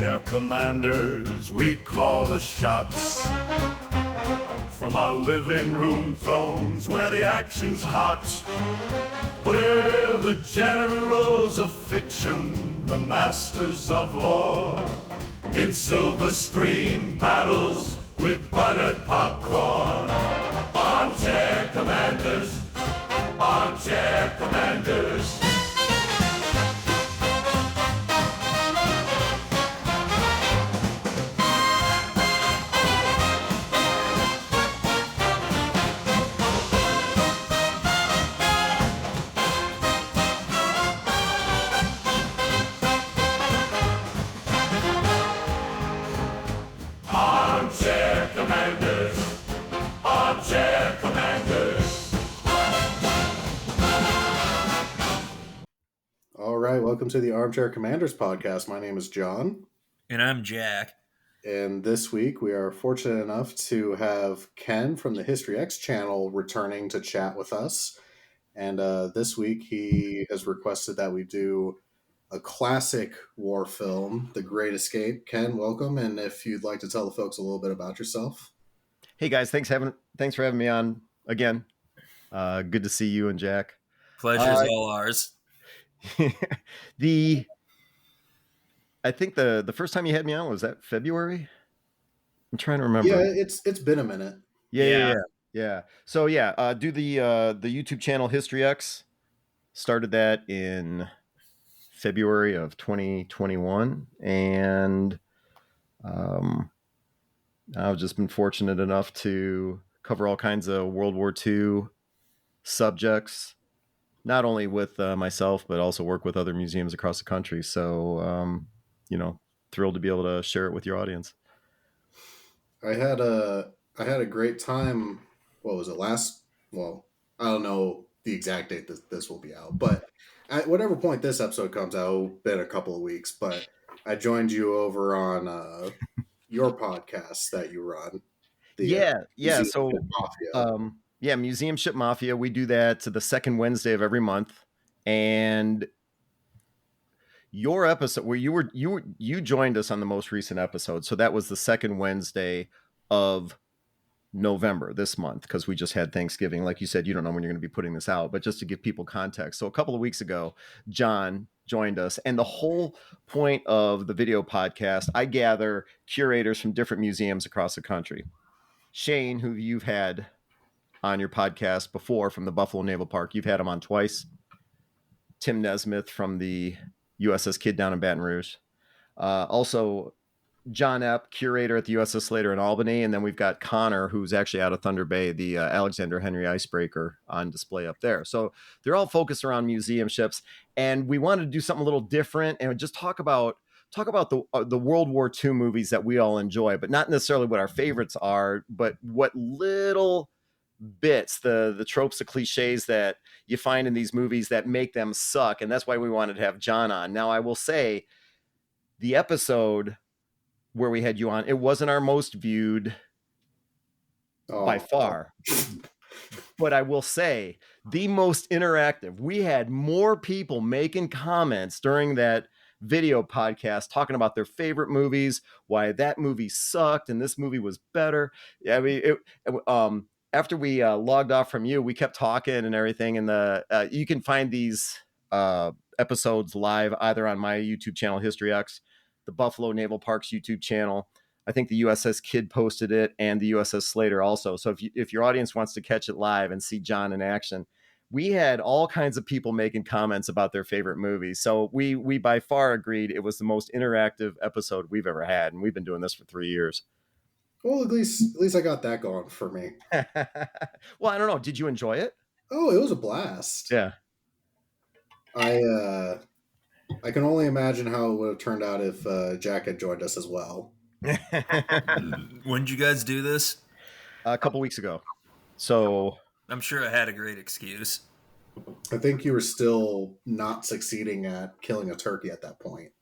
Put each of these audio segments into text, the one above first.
Armchair commanders, we call the shots. From our living room thrones where the action's hot. We're the generals of fiction, the masters of war. In silver screen battles with buttered popcorn. Armchair commanders, armchair commanders. Armchair commanders, armchair commanders. All right, welcome to the Armchair Commanders podcast. My name is John. And I'm Jack. And this week we are fortunate enough to have Ken from the History X channel returning to chat with us. And this week he has requested that we do a classic war film, The Great Escape. Ken, welcome. And if you'd like to tell the folks a little bit about yourself. Hey guys, thanks for having me on again. Good to see you and Jack. Pleasure's all ours. I think the first time you had me on was that February. I'm trying to remember. Yeah, it's been a minute. Yeah. So do the YouTube channel History X. Started that in February of 2021, and I've just been fortunate enough to cover all kinds of World War II subjects, not only with myself, but also work with other museums across the country. So, thrilled to be able to share it with your audience. I had a great time. What was it Well, I don't know the exact date this will be out, but at whatever point this episode comes out, it'll been a couple of weeks. But I joined you over on your podcast that you run. So Museum Ship Mafia. We do that to the second Wednesday of every month, and your episode where you joined us on the most recent episode. So that was the second Wednesday of November this month, because we just had Thanksgiving. Like you said, you don't know when you're going to be putting this out, but just to give people context. So a couple of weeks ago, John joined us, and the whole point of the video podcast, I gather curators from different museums across the country. Shane, who you've had on your podcast before from the Buffalo Naval Park, you've had him on twice. Tim Nesmith from the USS Kidd down in Baton Rouge. Also, John Epp, curator at the USS Slater in Albany. And then we've got Connor, who's actually out of Thunder Bay, the Alexander Henry icebreaker on display up there. So they're all focused around museum ships. And we wanted to do something a little different and just talk about the World War II movies that we all enjoy, but not necessarily what our favorites are, but what little bits, the tropes, the cliches that you find in these movies that make them suck. And that's why we wanted to have John on. Now, I will say the episode where we had you on, it wasn't our most viewed by far, but I will say the most interactive. We had more people making comments during that video podcast talking about their favorite movies, why that movie sucked and this movie was better. I mean, after we logged off from you, we kept talking and everything. And you can find these episodes live either on my YouTube channel, History X, the Buffalo Naval Park's YouTube channel. I think the USS Kidd posted it, and the USS Slater also. So if your audience wants to catch it live and see John in action, we had all kinds of people making comments about their favorite movies. So we by far agreed it was the most interactive episode we've ever had, and we've been doing this for 3 years. Well, at least I got that going for me. Well, I don't know. Did you enjoy it? Oh, it was a blast. Yeah. I can only imagine how it would have turned out if Jack had joined us as well. When did you guys do this? A couple weeks ago. So I'm sure I had a great excuse. I think you were still not succeeding at killing a turkey at that point.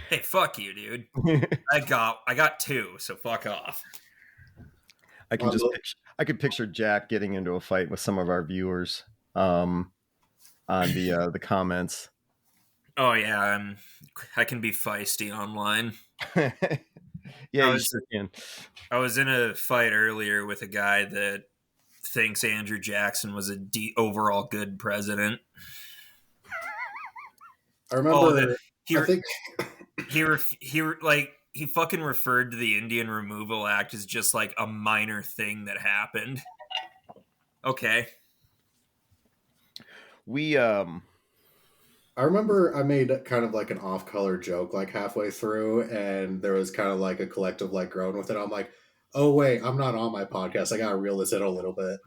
Hey, fuck you, dude. I got two, so fuck off. I could picture Jack getting into a fight with some of our viewers on the comments. Oh yeah, I can be feisty online. Yeah, I you was sure can. I was in a fight earlier with a guy that thinks Andrew Jackson was a overall good president. I Oh, that remember. he I think he fucking referred to the Indian Removal Act as just like a minor thing that happened. Okay. We I remember I made kind of like an off-color joke like halfway through, and there was kind of like a collective like groan with it. I'm like, oh wait, I'm not on my podcast. I gotta reel this in a little bit.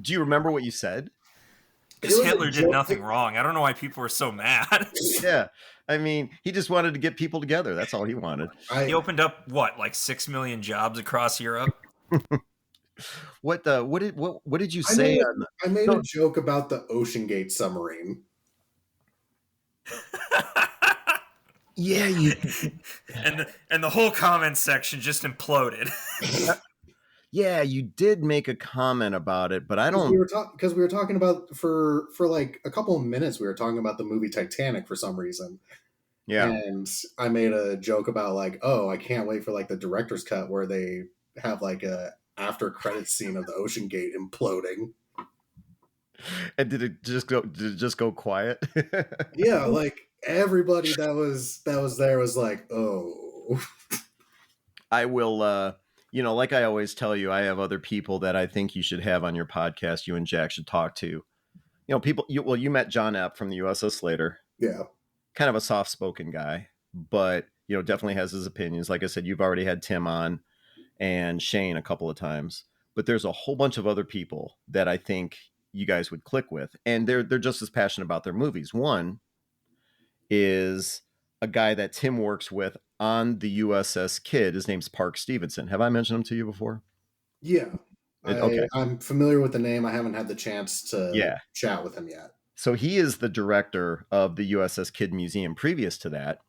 do you remember what you said? It Because was a Hitler did joke. nothing wrong. I don't know why people were so mad. Yeah. I mean, he just wanted to get people together. That's all he wanted. He opened up like 6 million jobs across Europe. What did you I say made a, on I made a no, joke about the Ocean Gate submarine. yeah, you and the whole comments section just imploded. yeah, you did make a comment about it, but I Because don't we were talking about for like a couple of minutes we were talking about the movie Titanic for some reason. yeah. And I made a joke about like, oh, I can't wait for like the director's cut where they have like a after credits scene of the Ocean Gate imploding. And did it just go quiet? Yeah, like everybody that was there was like, oh. I will like I always tell you, I have other people that I think you should have on your podcast, you and Jack should talk to. People you met John Epp from the USS Later. Yeah. Kind of a soft-spoken guy, but definitely has his opinions. Like I said, you've already had Tim on and Shane a couple of times, but there's a whole bunch of other people that I think you guys would click with, and they're just as passionate about their movies. One is a guy that Tim works with on the USS Kidd. His name's Park Stevenson. Have I mentioned him to you before? Yeah. Okay. I'm familiar with the name. I haven't had the chance to Yeah. chat with him yet. So he is the director of the USS Kidd Museum. Previous to that,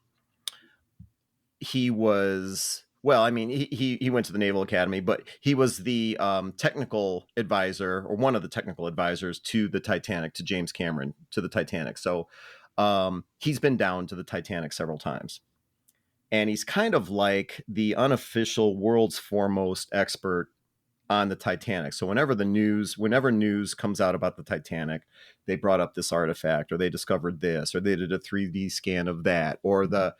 he was he went to the Naval Academy, but he was the technical advisor, or one of the technical advisors to the Titanic, to James Cameron, to the Titanic. So he's been down to the Titanic several times, and he's kind of like the unofficial world's foremost expert on the Titanic. So whenever news comes out about the Titanic, they brought up this artifact, or they discovered this, or they did a 3D scan of that, or the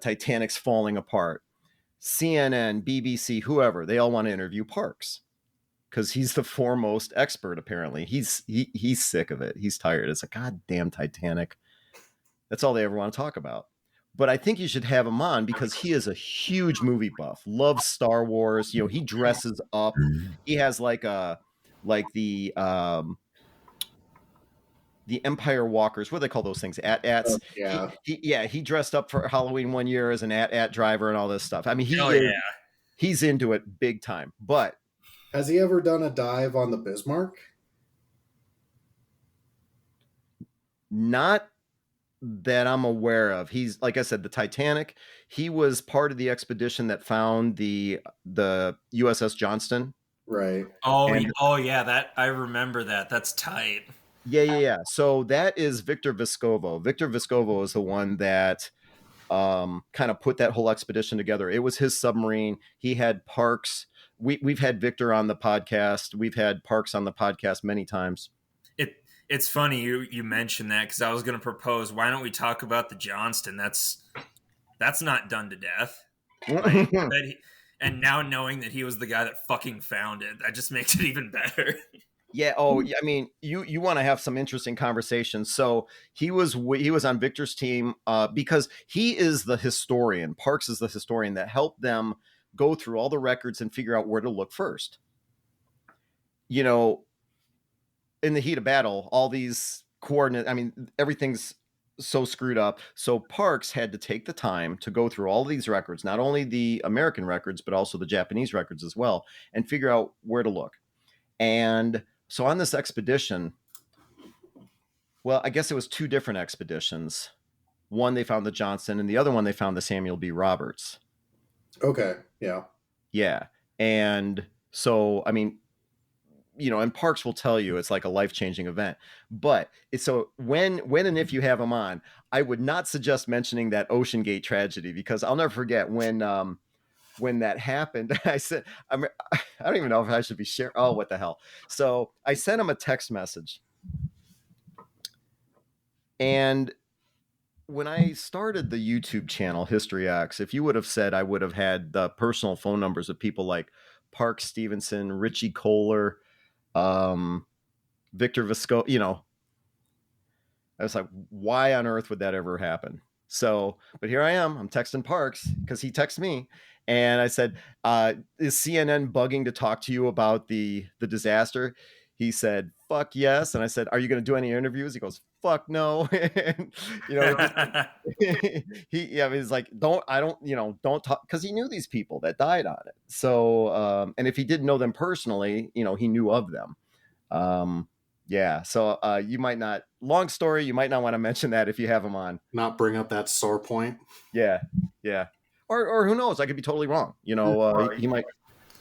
Titanic's falling apart. CNN, BBC, whoever, they all want to interview Parks because he's the foremost expert. Apparently, he's sick of it. He's tired. It's a goddamn Titanic. That's all they ever want to talk about. But I think you should have him on because he is a huge movie buff, loves Star Wars. He dresses up. He has like the Empire Walkers. What do they call those things? AT-ATs. Yeah. He dressed up for Halloween one year as an AT-AT driver and all this stuff. I mean, he's into it big time. But has he ever done a dive on the Bismarck? Not that I'm aware of. He's, like I said, the Titanic. He was part of the expedition that found the USS Johnston. Right. Oh yeah, that I remember that. That's tight. Yeah. So that is Victor Vescovo. Victor Vescovo is the one that kind of put that whole expedition together. It was his submarine. He had Parks. We've had Victor on the podcast. We've had Parks on the podcast many times. It's funny you mentioned that, because I was going to propose, why don't we talk about the Johnston? That's not done to death. Like, and now knowing that he was the guy that fucking found it, that just makes it even better. Yeah. Oh, I mean, you want to have some interesting conversations. So he was on Victor's team because he is the historian. Parks is the historian that helped them go through all the records and figure out where to look first. In the heat of battle, all these coordinates, I mean, everything's so screwed up. So Parks had to take the time to go through all these records, not only the American records, but also the Japanese records as well, and figure out where to look. And so on this expedition, well, I guess it was two different expeditions. One, they found the Johnston, and the other one, they found the Samuel B. Roberts. Okay. Yeah. Yeah. And so, I mean, and Parks will tell you it's like a life-changing event. But it's so when and if you have him on, I would not suggest mentioning that Ocean Gate tragedy, because I'll never forget when that happened. I said, I don't even know if I should be sharing. Oh, what the hell. So I sent him a text message. And when I started the YouTube channel History X, if you would have said I would have had the personal phone numbers of people like Park Stevenson, Richie Kohler, Victor Visco, I was like, why on earth would that ever happen? So, but here I am. I'm texting Parks because he texted me, and I said, "Is CNN bugging to talk to you about the disaster?" He said, "Fuck yes." And I said, "Are you going to do any interviews?" He goes, "Fuck no." And, he's like, don't talk, because he knew these people that died on it. So, and if he didn't know them personally, he knew of them. Yeah, so you might not. Long story, you might not want to mention that if you have him on. Not bring up that sore point. Yeah, or who knows? I could be totally wrong. He might.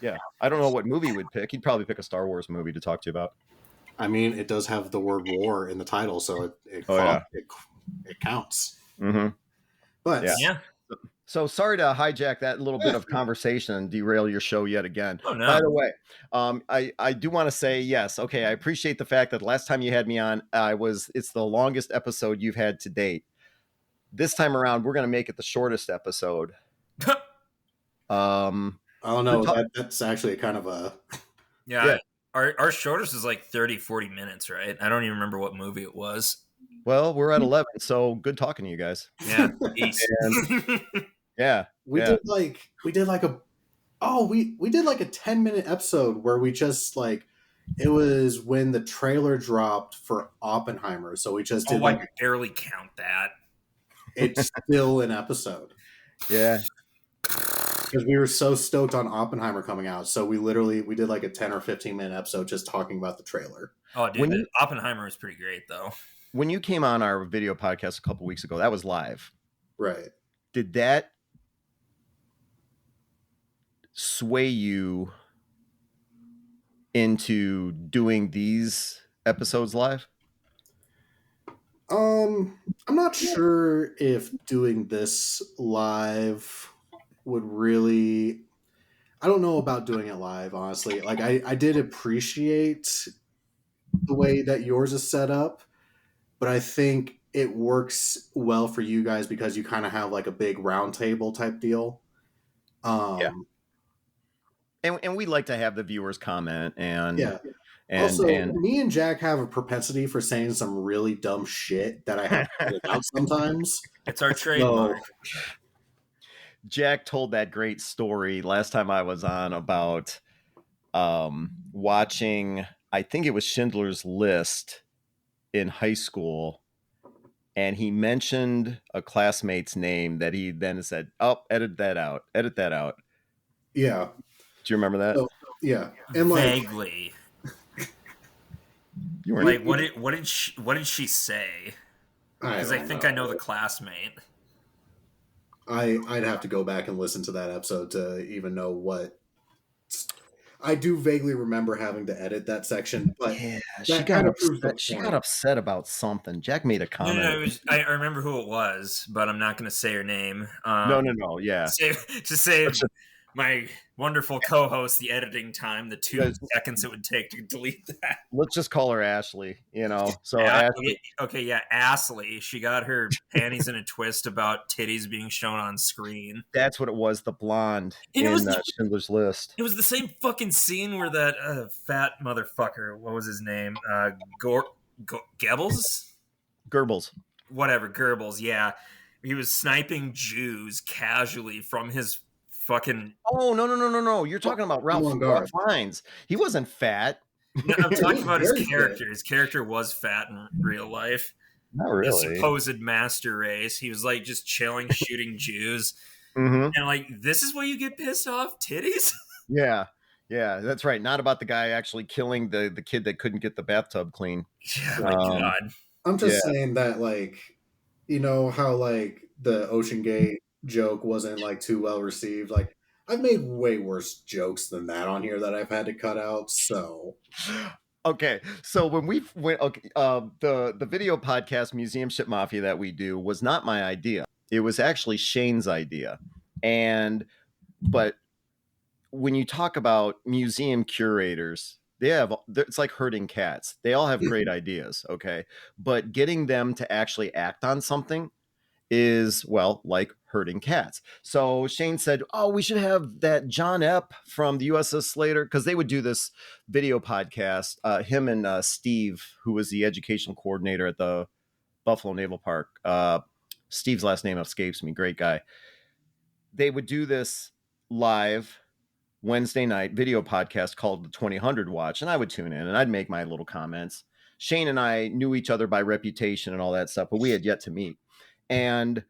Yeah, I don't know what movie he would pick. He'd probably pick a Star Wars movie to talk to you about. I mean, it does have the word war in the title, so it counts. Mm-hmm. But yeah. So sorry to hijack that little bit of conversation and derail your show yet again. Oh, no. By the way, I do want to say, yes, okay, I appreciate the fact that last time you had me on, it's the longest episode you've had to date. This time around, we're going to make it the shortest episode. I don't know. That's actually kind of a... Yeah. Our shortest is like 30, 40 minutes, right? I don't even remember what movie it was. Well, we're at 11, so good talking to you guys. Yeah. Yeah. We did like a 10-minute episode where we just it was when the trailer dropped for Oppenheimer, so we just did I barely count that. It's still an episode. Yeah. Because we were so stoked on Oppenheimer coming out, so we did like a 10 or 15-minute episode just talking about the trailer. Oh, dude, Oppenheimer is pretty great though. When you came on our video podcast a couple weeks ago, that was live. Right. Did that sway you into doing these episodes live? I'm not sure if doing this live would really... I don't know about doing it live, honestly. Like, I did appreciate the way that yours is set up, but I think it works well for you guys because you kind of have like a big round table type deal. Yeah. And we like to have the viewers comment and also, me and Jack have a propensity for saying some really dumb shit that I have to edit out sometimes. It's our trademark. Jack told that great story last time I was on about watching, I think it was Schindler's List in high school, and he mentioned a classmate's name that he then said, "Oh, edit that out. Yeah. Do you remember that? So, yeah. And vaguely. You were like, what did she say? Because I think I know the classmate. I'd have to go back and listen to that episode to even know what. I do vaguely remember having to edit that section, but yeah, she got upset about something. Jack made a comment. No, I remember who it was, but I'm not going to say her name. No. Yeah. To save my wonderful co-host the editing time, the 2 seconds it would take to delete that. Let's just call her Ashley, So Ashley. Okay, yeah, Ashley. She got her panties in a twist about titties being shown on screen. That's what it was, the blonde in Schindler's List. It was the same fucking scene where that fat motherfucker, what was his name? Goebbels? Goebbels. Whatever, Goebbels, yeah. He was sniping Jews casually from his fucking... Oh, no. You're talking about Ralph Fiennes. He wasn't fat. No, I'm talking about his character. His character was fat in real life. Not really. The supposed master race. He was like just chilling, shooting Jews. Mm-hmm. And like, this is where you get pissed off? Titties? Yeah, that's right. Not about the guy actually killing the kid that couldn't get the bathtub clean. Yeah, my God. I'm just saying that, how the Ocean Gate joke wasn't too well received. I've made way worse jokes than that on here that I've had to cut out. So Okay, so when we went, okay, the video podcast Museum Ship Mafia that we do was not my idea. It was actually Shane's idea, but when you talk about museum curators, it's like herding cats. They all have great ideas, okay, but getting them to actually act on something is, well, like herding cats. So Shane said, "Oh, we should have that John Epp from the USS Slater," because they would do this video podcast. Him and Steve, who was the educational coordinator at the Buffalo Naval Park. Steve's last name escapes me. Great guy. They would do this live Wednesday night video podcast called the 2000 Watch, and I would tune in and I'd make my little comments. Shane and I knew each other by reputation and all that stuff, but we had yet to meet. And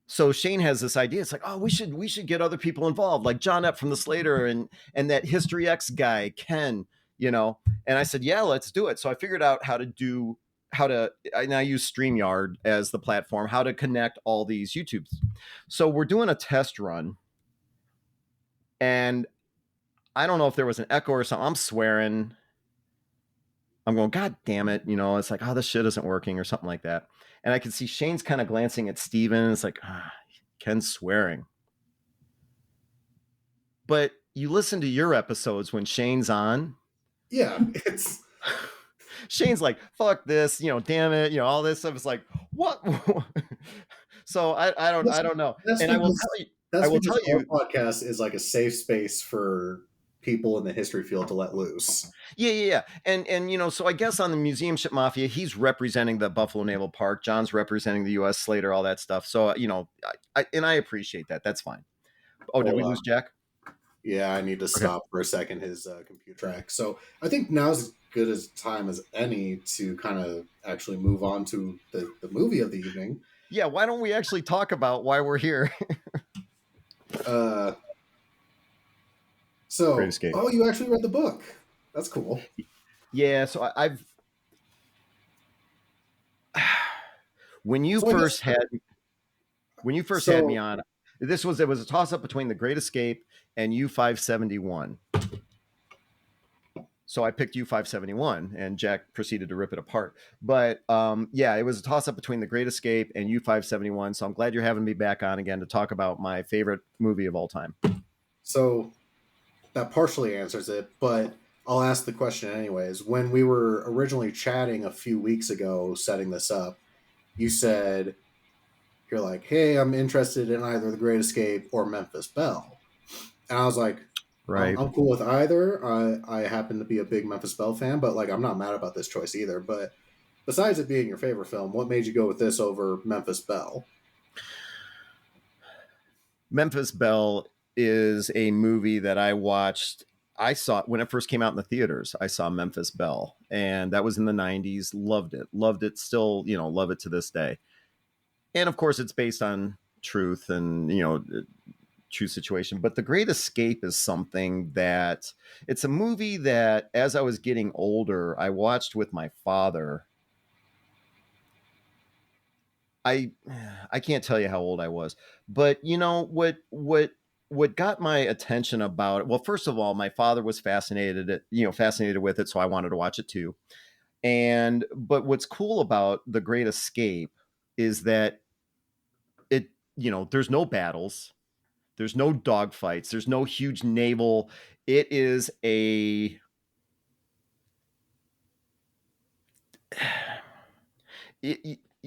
so Shane has this idea. It's like, oh, we should get other people involved, like John Epp from the Slater and that History X guy, Ken, you know. And I said, yeah, let's do it. So I figured out and I use StreamYard as the platform, how to connect all these YouTubes. So we're doing a test run. And I don't know if there was an echo or something. I'm swearing. I'm going, God damn it. You know, it's like, oh, this shit isn't working or something like that. And I can see Shane's kind of glancing at Steven. It's like, Ken's swearing. But you listen to your episodes when Shane's on. Yeah, it's... Shane's like, fuck this, you know, damn it, you know, all this stuff. Is like, what? So I don't know. And I will tell you, our podcast is like a safe space for people in the history field to let loose. Yeah. And you know, so I guess on the Museum Ship Mafia, he's representing the Buffalo Naval Park. John's representing the U.S. Slater, all that stuff. So, you know, I appreciate that. That's fine. Oh, did we lose Jack? Yeah, I need to stop for a second his computer track. So I think now's as good as time as any to kind of actually move on to the movie of the evening. Yeah, why don't we actually talk about why we're here? So, oh, you actually read the book. That's cool. Yeah, so I've when you first had me on, it was a toss up between The Great Escape and U-571. So I picked U-571 and Jack proceeded to rip it apart. But yeah, it was a toss up between The Great Escape and U-571. So I'm glad you're having me back on again to talk about my favorite movie of all time. So that partially answers it, but I'll ask the question anyways. When we were originally chatting a few weeks ago, setting this up, you said, you're like, hey, I'm interested in either The Great Escape or Memphis Belle. And I was like, right, I'm cool with either. I happen to be a big Memphis Belle fan, but like, I'm not mad about this choice either. But besides it being your favorite film, what made you go with this over Memphis Belle? Memphis Belle is a movie that I watched. I saw when it first came out in the theaters. I saw Memphis Belle, and that was in the 90s. Loved it. Still, you know, love it to this day. And of course, it's based on truth and, you know, true situation. But The Great Escape is something that it's a movie that as I was getting older, I watched with my father. I can't tell you how old I was, but you know, what got my attention about it? Well, first of all, my father was fascinated with it. So I wanted to watch it too. But what's cool about The Great Escape is that it, you know, there's no battles. There's no dogfights. There's no huge naval. It is you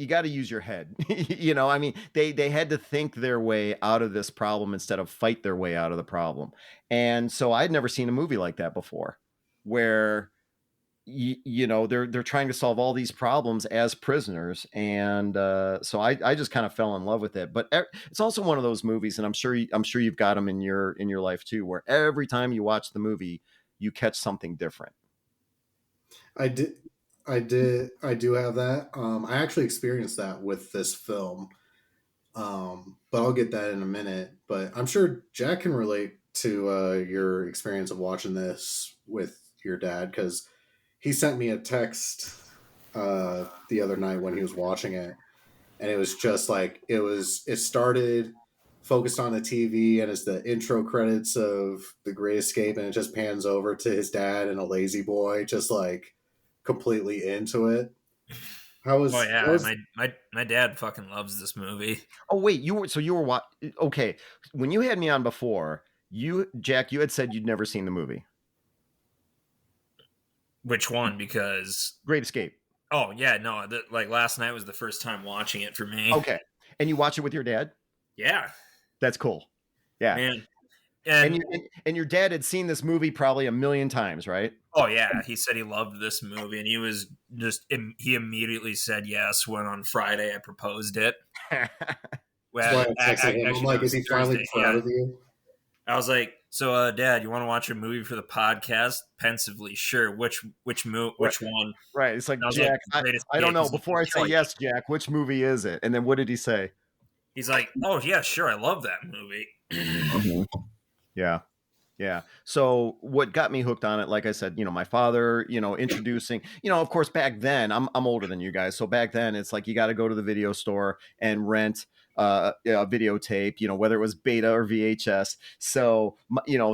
got to use your head. You know, I mean, they had to think their way out of this problem instead of fight their way out of the problem. And so I'd never seen a movie like that before, where you know, they're trying to solve all these problems as prisoners. And so I just kind of fell in love with it. But it's also one of those movies, and I'm sure you've got them in your life too, where every time you watch the movie, you catch something different. I do have that. I actually experienced that with this film. But I'll get that in a minute. But I'm sure Jack can relate to your experience of watching this with your dad, because he sent me a text the other night when he was watching it, and it was just like it started focused on the TV, and it's the intro credits of The Great Escape, and it just pans over to his dad and a lazy boy, just like completely into it. Oh yeah, my dad fucking loves this movie. Oh wait, you were okay. When you had me on before, Jack, you had said you'd never seen the movie. Which one? Because Great Escape. Oh yeah, no, like last night was the first time watching it for me. Okay, and you watch it with your dad? Yeah, that's cool. Yeah, man. And your dad had seen this movie probably a million times, right? Oh yeah, he said he loved this movie, and he was he immediately said yes when on Friday I proposed it. Well, I'm like, is he finally proud of you? I was like, so Dad, you want to watch a movie for the podcast? Pensively, sure. Which one? Right. It's like, Jack, I don't know. Before I say yes, Jack, which movie is it? And then what did he say? He's like, oh yeah, sure, I love that movie. Yeah. Yeah. So what got me hooked on it, like I said, my father, introducing, of course, back then, I'm older than you guys. So back then it's like, you got to go to the video store and rent a videotape, whether it was beta or VHS. So,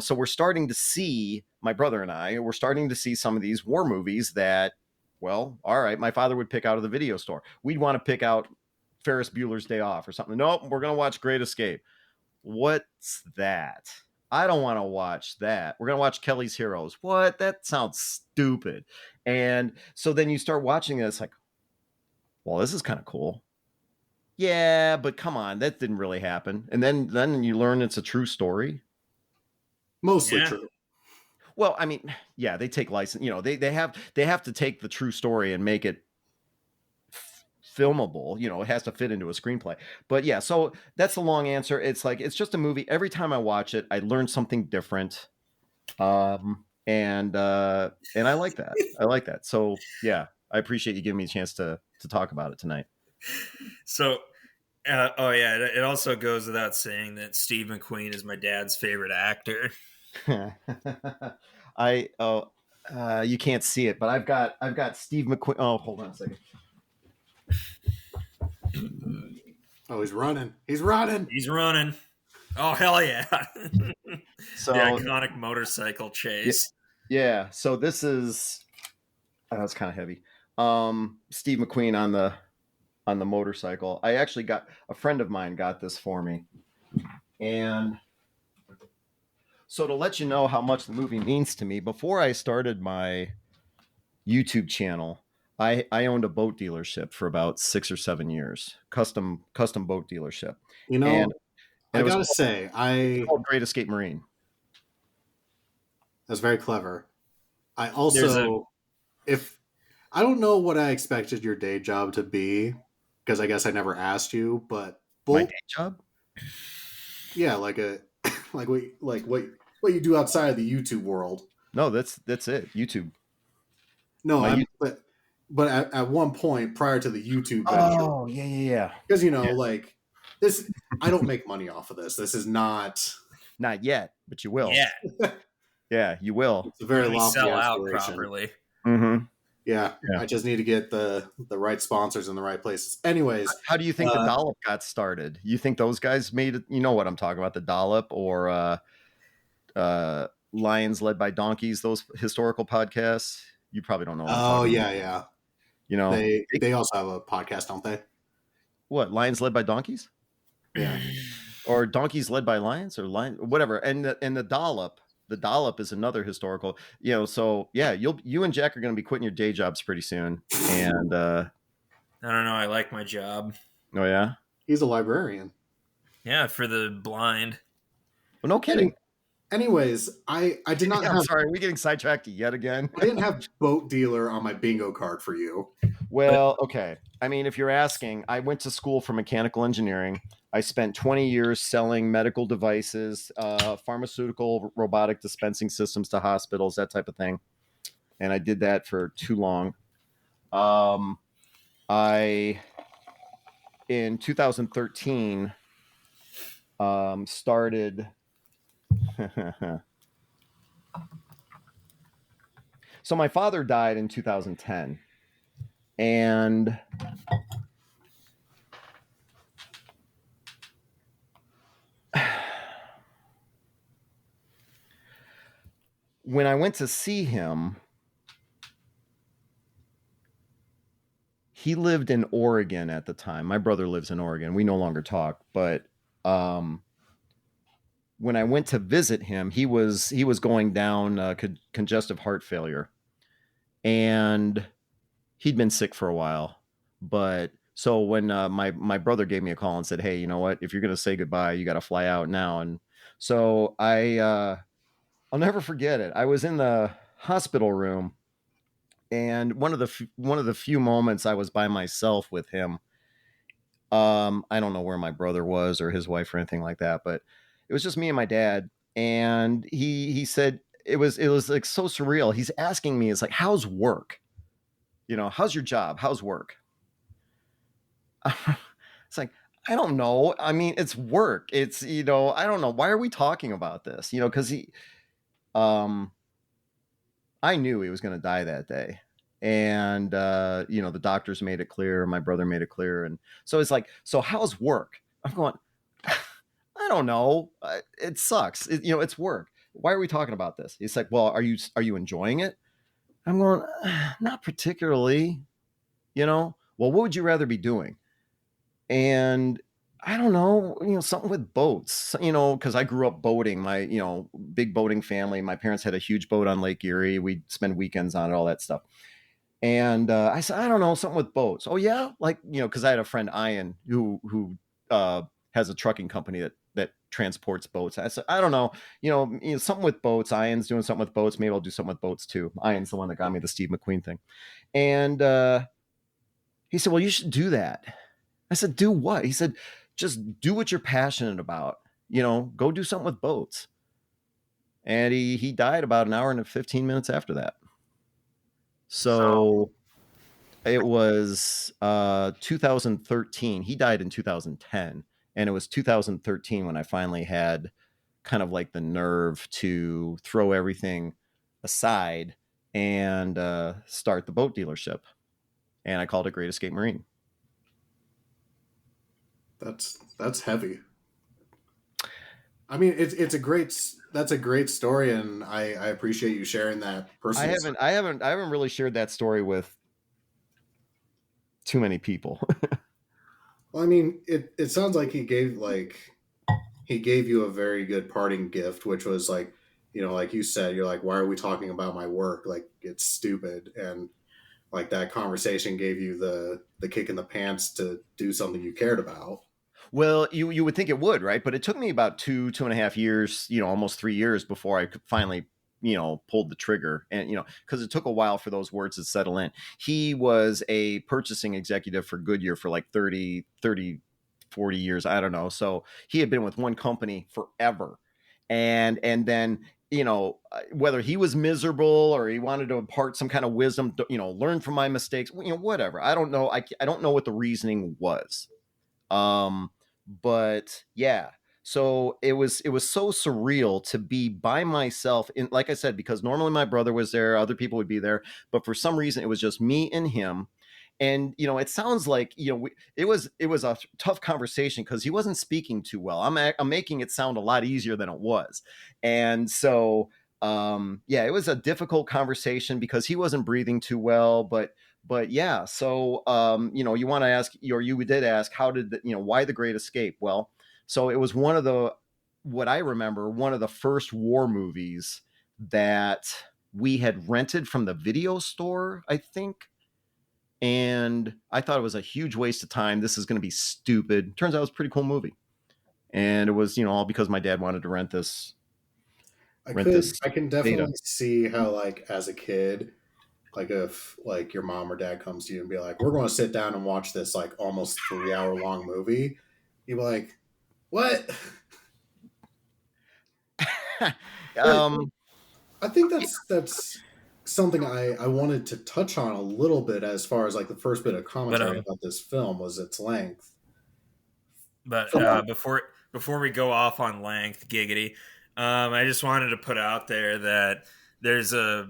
so we're starting to see, my brother and I, we're starting to see some of these war movies that, well, all right, my father would pick out of the video store. We'd want to pick out Ferris Bueller's Day Off or something. Nope, we're going to watch Great Escape. What's that? I don't want to watch that. We're going to watch Kelly's Heroes. What? That sounds stupid. And so then you start watching it. It's like, well, this is kind of cool. Yeah, but come on, that didn't really happen. And then you learn it's a true story. Mostly true. Well, I mean, yeah, they take license. They have to take the true story and make it filmable. It has to fit into a screenplay. But yeah, so that's the long answer. It's like, it's just a movie. Every time I watch it, I learn something different. And I like that. I like that. So yeah, I appreciate you giving me a chance to talk about it tonight. So it also goes without saying that Steve McQueen is my dad's favorite actor. You can't see it, but I've got Steve McQueen. Oh, hold on a second. Oh, he's running. Oh, hell yeah. So the iconic motorcycle chase. Yeah. So this is, that's kind of heavy. Steve McQueen on the motorcycle. I actually got, a friend of mine got this for me. And so to let you know how much the movie means to me, before I started my YouTube channel, I owned a boat dealership for about 6 or 7 years, custom boat dealership. And I gotta say, it's called Great Escape Marine. That's very clever. I also, I don't know what I expected your day job to be, because I guess I never asked you, but my day job? Yeah, like what you do outside of the YouTube world. No, that's it. YouTube. No, but at one point prior to the YouTube venture. Oh, yeah. Because like this, I don't make money off of this. This is not yet, but you will. Yeah. Yeah, you will. It's a very lofty sell aspiration. Out properly. Mm-hmm. Yeah, I just need to get the right sponsors in the right places. Anyways, how do you think the Dollop got started? You think those guys made it? You know what I'm talking about, the Dollop or Lions Led by Donkeys, those historical podcasts. You probably don't know what I'm talking about. Yeah. They also have a podcast, don't they? What, Lions Led by Donkeys? Yeah. Or Donkeys Led by Lions, or whatever. And the Dollop is another historical, so yeah, you and Jack are going to be quitting your day jobs pretty soon. And I don't know, I like my job. Oh yeah, he's a librarian. Yeah, for the blind. Well, no kidding. Anyways, I did not I'm sorry, are we getting sidetracked yet again? I didn't have boat dealer on my bingo card for you. Well, okay. I mean, if you're asking, I went to school for mechanical engineering. I spent 20 years selling medical devices, pharmaceutical robotic dispensing systems to hospitals, that type of thing. And I did that for too long. In 2013, started... So my father died in 2010. And when I went to see him, he lived in Oregon at the time. My brother lives in Oregon. We no longer talk, but when I went to visit him, he was going down congestive heart failure, and he'd been sick for a while. But so when my brother gave me a call and said, "Hey, you know what? If you're gonna say goodbye, you got to fly out now." And so I'll never forget it. I was in the hospital room, and one of the few moments I was by myself with him. I don't know where my brother was or his wife or anything like that, but it was just me and my dad. And he said it was like so surreal. He's asking me, it's like, how's work? How's your job? How's work? It's like, I don't know. I mean, it's work. It's, I don't know. Why are we talking about this? Because um, I knew he was going to die that day. And, the doctors made it clear. My brother made it clear. And so it's like, so how's work? I'm going, I don't know. It sucks. It's work. Why are we talking about this? He's like, well, are you enjoying it? I'm going, not particularly, well, what would you rather be doing? And I don't know, something with boats, because I grew up boating. My, big boating family. My parents had a huge boat on Lake Erie. We'd spend weekends on it, all that stuff. And I said, I don't know, something with boats. Oh yeah, like because I had a friend Ian who has a trucking company that transports boats. I said, I don't know, something with boats. Ian's doing something with boats. Maybe I'll do something with boats too. Ian's the one that got me the Steve McQueen thing, and he said, well, you should do that. I said, do what? He said, just do what you're passionate about. Go do something with boats. And he died about an hour and 15 minutes after that. So it was 2013. He died in 2010. And it was 2013 when I finally had kind of like the nerve to throw everything aside and start the boat dealership. And I called it Great Escape Marine. That's heavy. I mean, that's a great story, and I appreciate you sharing that personal. I haven't really shared that story with too many people. Well, I mean, it sounds like he gave you a very good parting gift, which was like, like you said, you're like, why are we talking about my work? Like, it's stupid, and like that conversation gave you the kick in the pants to do something you cared about. Well, you would think it would, right? But it took me about 2.5 years, almost 3 years before I could finally, pulled the trigger. And, because it took a while for those words to settle in. He was a purchasing executive for Goodyear for like 30, 40 years. I don't know. So he had been with one company forever. And then, whether he was miserable or he wanted to impart some kind of wisdom, learn from my mistakes, whatever. I don't know. I don't know what the reasoning was. But yeah, so it was so surreal to be by myself in, like I said, because normally my brother was there, other people would be there, but for some reason it was just me and him. And it sounds like it was a tough conversation because he wasn't speaking too well. I'm making it sound a lot easier than it was, and so yeah, it was a difficult conversation because he wasn't breathing too well, but yeah, so you want to ask, or you did ask, how did why the Great Escape? Well, so it was what I remember, one of the first war movies that we had rented from the video store, I think. And I thought it was a huge waste of time. This is going to be stupid. Turns out it was a pretty cool movie. And it was, all because my dad wanted to rent this. I can definitely see how, like, as a kid, like if like your mom or dad comes to you and be like, we're going to sit down and watch this like almost 3 hour long movie, you'd be like, what? I think that's something I wanted to touch on a little bit as far as like the first bit of commentary about this film was its length. But before we go off on length, giggity, I just wanted to put out there that there's a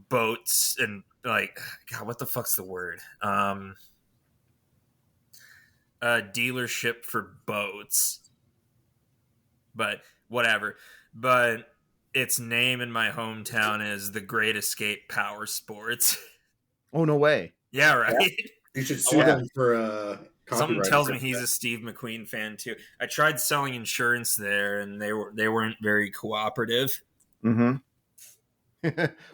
boats and like, God, what the fuck's the word? A dealership for boats, but whatever. But its name in my hometown is The Great Escape Power Sports. Oh, no way. Yeah, right. You should sue them for Something copyright tells me infringement. he's a Steve McQueen fan too. I tried selling insurance there, and they weren't very cooperative. Mm-hmm.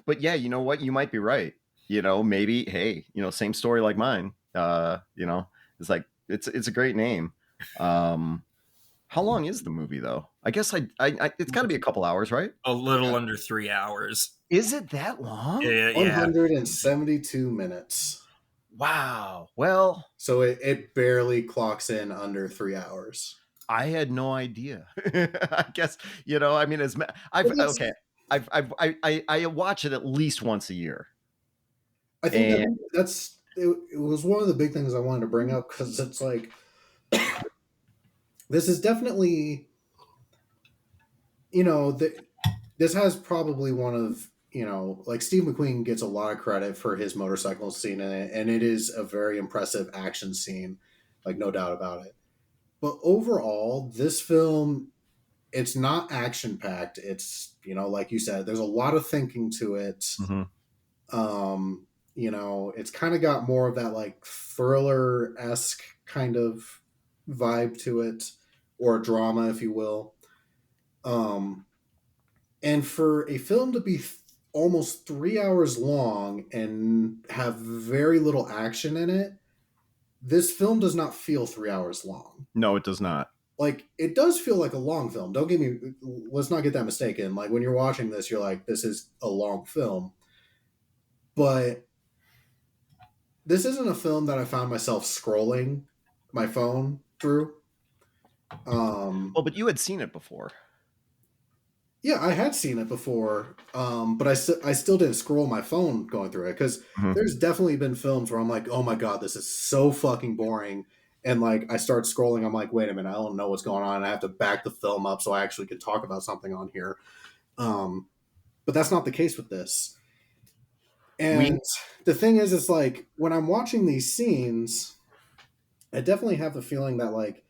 But yeah, you know what? You might be right. Maybe, hey, same story like mine. It's like it's a great name. How long is the movie though? I guess it's got to be a couple hours, right? A little under 3 hours. Is it that long? Yeah. 172 minutes. Wow. Well, so it barely clocks in under 3 hours. I had no idea. I guess I mean, I watch it at least once a year. I think that's it was one of the big things I wanted to bring up, because it's like this is definitely, this has probably one of, like Steve McQueen gets a lot of credit for his motorcycle scene in it, and it is a very impressive action scene, like no doubt about it. But overall, this film, it's not action packed. It's, like you said, there's a lot of thinking to it. Mm-hmm. It's kind of got more of that like thriller-esque kind of vibe to it, or a drama, if you will. And for a film to be almost 3 hours long and have very little action in it, this film does not feel 3 hours long. No, it does not. Like, it does feel like a long film. Let's not get that mistaken. Like, when you're watching this, you're like, this is a long film. But this isn't a film that I found myself scrolling my phone through. Well, but you had seen it before. Yeah, I had seen it before, but I still didn't scroll my phone going through it, because there's definitely been films where I'm like, oh my God, this is so fucking boring. And like, I start scrolling, I'm like, wait a minute, I don't know what's going on. I have to back the film up so I actually can talk about something on here. But that's not the case with this. And the thing is, it's like, when I'm watching these scenes, I definitely have the feeling that, like,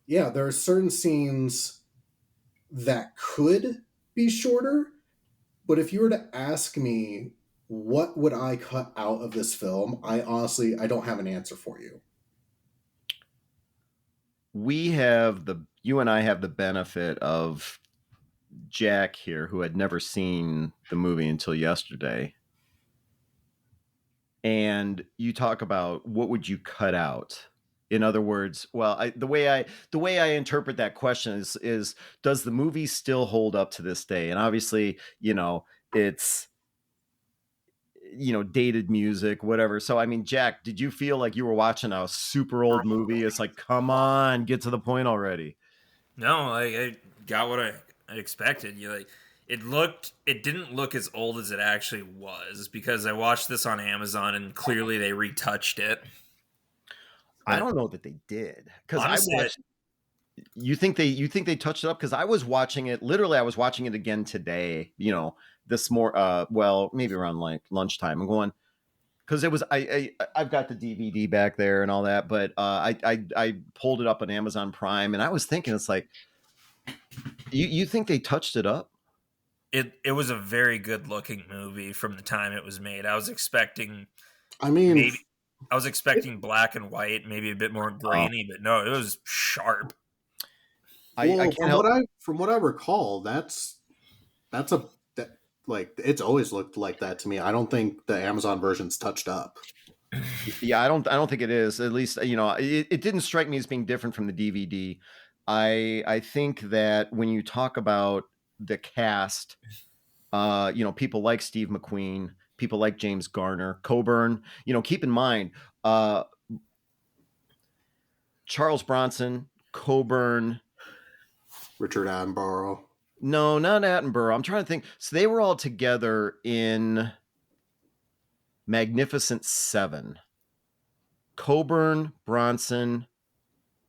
yeah, there are certain scenes that could be shorter, but if you were to ask me what would I cut out of this film, I don't have an answer for you. You and I have the benefit of Jack here, who had never seen the movie until yesterday. And you talk about what would you cut out? In other words, well, the way I interpret that question is does the movie still hold up to this day? And obviously, it's dated music, whatever. So I mean, Jack, did you feel like you were watching a super old movie? It's like, come on, get to the point already. No, I got what I expected. It didn't look as old as it actually was, because I watched this on Amazon and clearly they retouched it. I don't know that they did, because I watched. You think they touched it up? Because I was watching it. Literally, I was watching it again today. This more. Well, maybe around like lunchtime. I'm going, because it was. I've got the DVD back there and all that, but I pulled it up on Amazon Prime, and I was thinking, it's like, you think they touched it up? It was a very good looking movie from the time it was made. I was expecting. I was expecting black and white, maybe a bit more grainy, but no, it was sharp. From what I recall, it's always looked like that to me. I don't think the Amazon version's touched up. Yeah, I don't think it is. At least, it didn't strike me as being different from the DVD. I think that when you talk about the cast, people like Steve McQueen, people like James Garner, Coburn, keep in mind, Charles Bronson, Coburn, Richard Attenborough. No, not Attenborough. I'm trying to think. So they were all together in Magnificent Seven. Coburn, Bronson.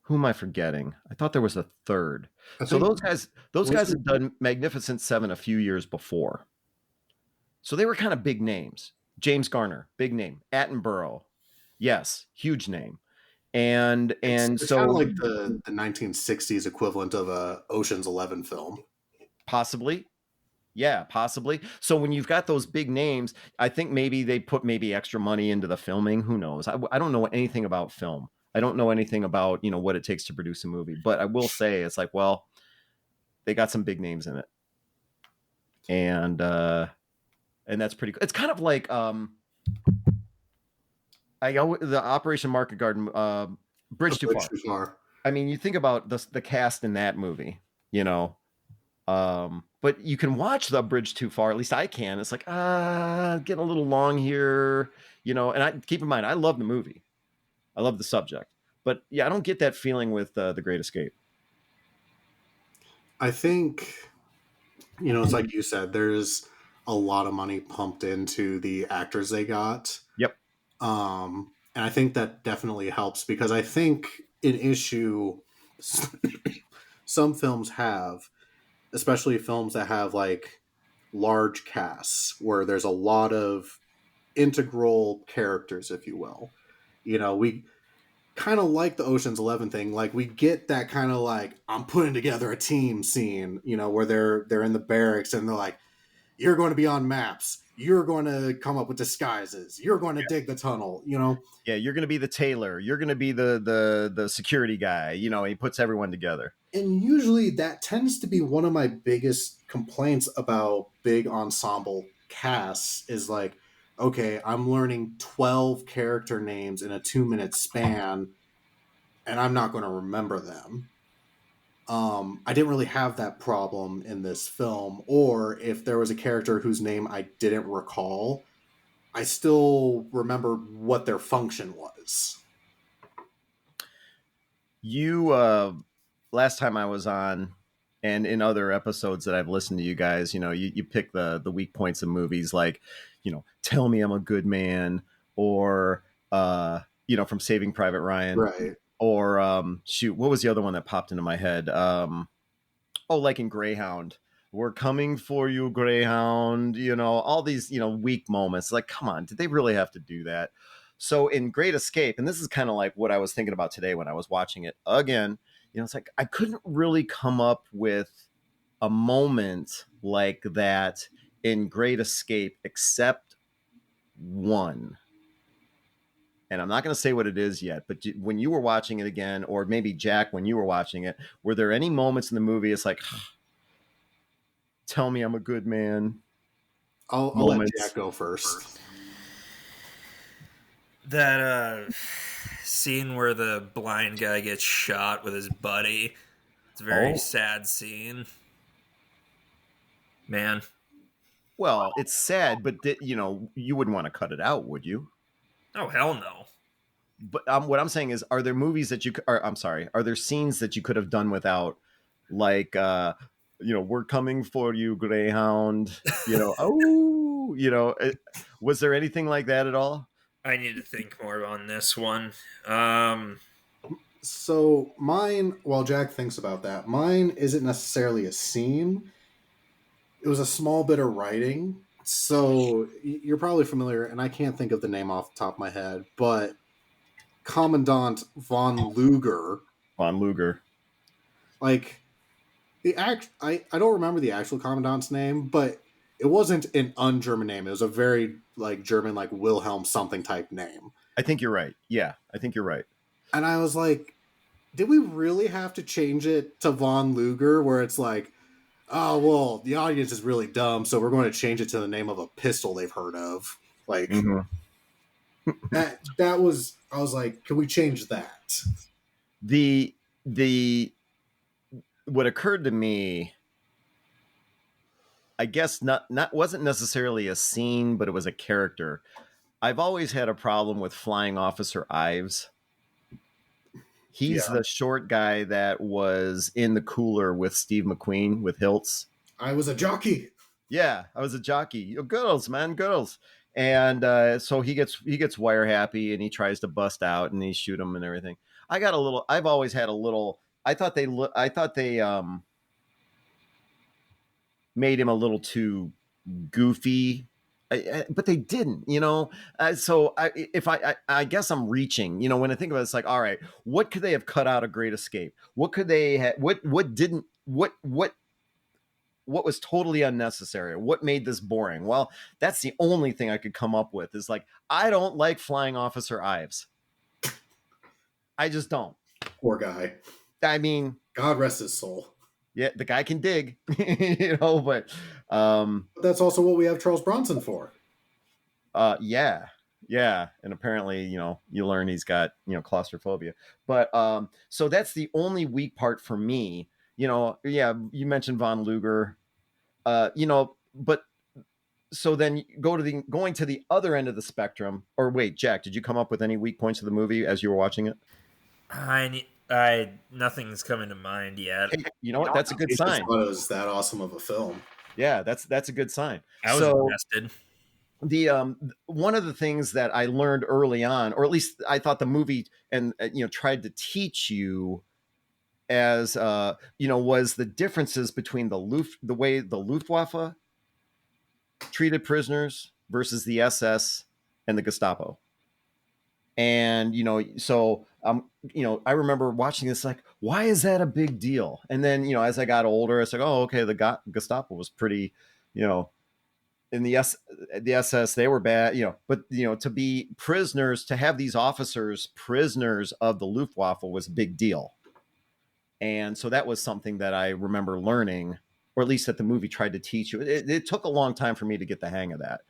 Who am I forgetting? I thought there was a third. So those guys had done Magnificent Seven a few years before. So they were kind of big names. James Garner, big name. Attenborough, yes, huge name. And it's so kind of like the 1960s equivalent of a Ocean's 11 film. Possibly. Yeah, possibly. So when you've got those big names, I think maybe they put maybe extra money into the filming. Who knows? I don't know anything about film. I don't know anything about, what it takes to produce a movie. But I will say it's like, well, they got some big names in it. And that's pretty cool. It's kind of like the Operation Market Garden, Bridge Too Far. Too Far. I mean, you think about the cast in that movie, but you can watch The Bridge Too Far. At least I can. It's like, getting a little long here, and I keep in mind, I love the movie. I love the subject, but yeah, I don't get that feeling with The Great Escape. I think, it's like you said, there's a lot of money pumped into the actors they got. Yep. And I think that definitely helps, because I think an issue some films have, especially films that have like large casts where there's a lot of integral characters, if you will. We kind of like the Ocean's 11 thing. Like, we get that kind of like, I'm putting together a team scene, where they're in the barracks and they're like, you're going to be on maps. You're going to come up with disguises. You're going to dig the tunnel, Yeah, you're going to be the tailor. You're going to be the security guy. He puts everyone together. And usually that tends to be one of my biggest complaints about big ensemble casts is like, okay, I'm learning 12 character names in a 2-minute span, and I'm not going to remember them. I didn't really have that problem in this film, or if there was a character whose name I didn't recall, I still remember what their function was. You, last time I was on, and in other episodes that I've listened to you guys, you pick the weak points of movies, like, Tell Me I'm a Good Man, or, from Saving Private Ryan. Right. Or what was the other one that popped into my head? Like in Greyhound, we're coming for you, Greyhound. All these weak moments. Like, come on, did they really have to do that? So in Great Escape, and this is kind of like what I was thinking about today when I was watching it again. It's like I couldn't really come up with a moment like that in Great Escape except one. And I'm not going to say what it is yet, but when you were watching it again, or maybe Jack, when you were watching it, were there any moments in the movie it's like, tell me I'm a good man? I'll let Jack go first. That scene where the blind guy gets shot with his buddy. It's a very sad scene. Man. Well, it's sad, but you wouldn't want to cut it out, would you? Oh, hell no. But what I'm saying is, are there movies that are there scenes that you could have done without? Like, we're coming for you, Greyhound. Was there anything like that at all? I need to think more on this one. So mine, while Jack thinks about that, mine isn't necessarily a scene. It was a small bit of writing. So you're probably familiar, and I can't think of the name off the top of my head, but Commandant von Luger. Von Luger. Like, I don't remember the actual commandant's name, but it wasn't an un-German name. It was a very like German, like Wilhelm something type name. I think you're right. Yeah, I think you're right. And I was like, did we really have to change it to von Luger, where it's like, oh, well, the audience is really dumb, so we're going to change it to the name of a pistol they've heard of. Like, that was, I was like, can we change that? What occurred to me, I guess not wasn't necessarily a scene, but it was a character. I've always had a problem with Flying Officer Ives. He's the short guy that was in the cooler with Steve McQueen with Hiltz. I was a jockey. Yeah, I was a jockey. Girls, man, girls. And so he gets wire happy, and he tries to bust out, and he shoot him and everything. I've always had a little. I thought they made him a little too goofy. But they didn't, so I guess I'm reaching, when I think about it, it's like, all right, what could they have cut out of Great Escape? What could they have, what what was totally unnecessary? What made this boring? Well, that's the only thing I could come up with is like, I don't like Flying Officer Ives. I just don't. Poor guy. I mean, God rest his soul. Yeah, the guy can dig, but that's also what we have Charles Bronson for. Yeah. And apparently, you learn he's got, claustrophobia. But so that's the only weak part for me. You mentioned Von Luger, but so then going to the other end of the spectrum. Or wait, Jack, did you come up with any weak points of the movie as you were watching it? Nothing's coming to mind yet. Hey, you know what? That's a good sign. It was that awesome of a film. Yeah, that's a good sign. I was invested. The one of the things that I learned early on, or at least I thought the movie and tried to teach you as was the differences between the way the Luftwaffe treated prisoners versus the SS and the Gestapo. And so I remember watching this like, why is that a big deal? And then as I got older, it's like, oh, okay, the Gestapo was pretty, in the SS they were bad, but to be prisoners, to have these officers prisoners of the Luftwaffe was a big deal. And so that was something that I remember learning, or at least that the movie tried to teach you. It took a long time for me to get the hang of that.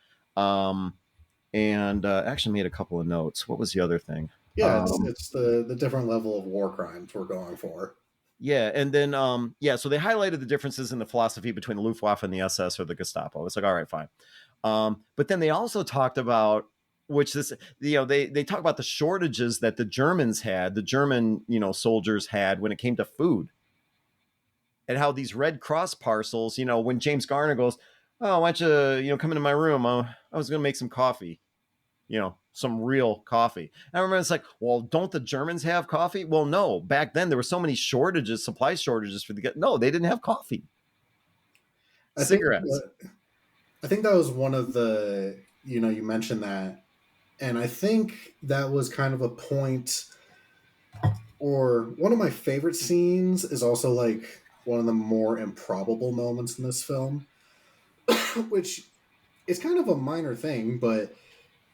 And actually made a couple of notes. What was the other thing? Yeah, it's the different level of war crimes we're going for. Yeah, and then so they highlighted the differences in the philosophy between the Luftwaffe and the SS or the Gestapo. It's like, all right, fine. But then they also talked about they talk about the shortages that the German soldiers had when it came to food, and how these Red Cross parcels, when James Garner goes, oh, why don't you come into my room? I was going to make some coffee. Some real coffee. And I remember it's like, well, don't the Germans have coffee? Well, no. Back then there were so many supply shortages no, they didn't have coffee. Cigarettes. I think that was one of the, you mentioned that. And I think that was kind of a point, or one of my favorite scenes is also like one of the more improbable moments in this film, which is kind of a minor thing, but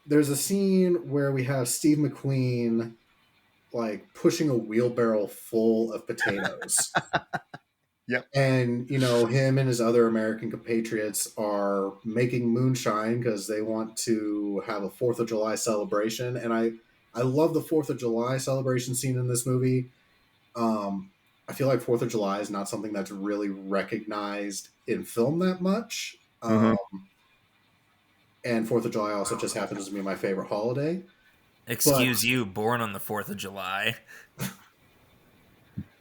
there's a scene where we have Steve McQueen like pushing a wheelbarrow full of potatoes. Yep. And, him and his other American compatriots are making moonshine because they want to have a 4th of July celebration. And I love the 4th of July celebration scene in this movie. I feel like 4th of July is not something that's really recognized in film that much. Mm-hmm. And 4th of July also just happens to be my favorite holiday. Excuse you, born on the 4th of July.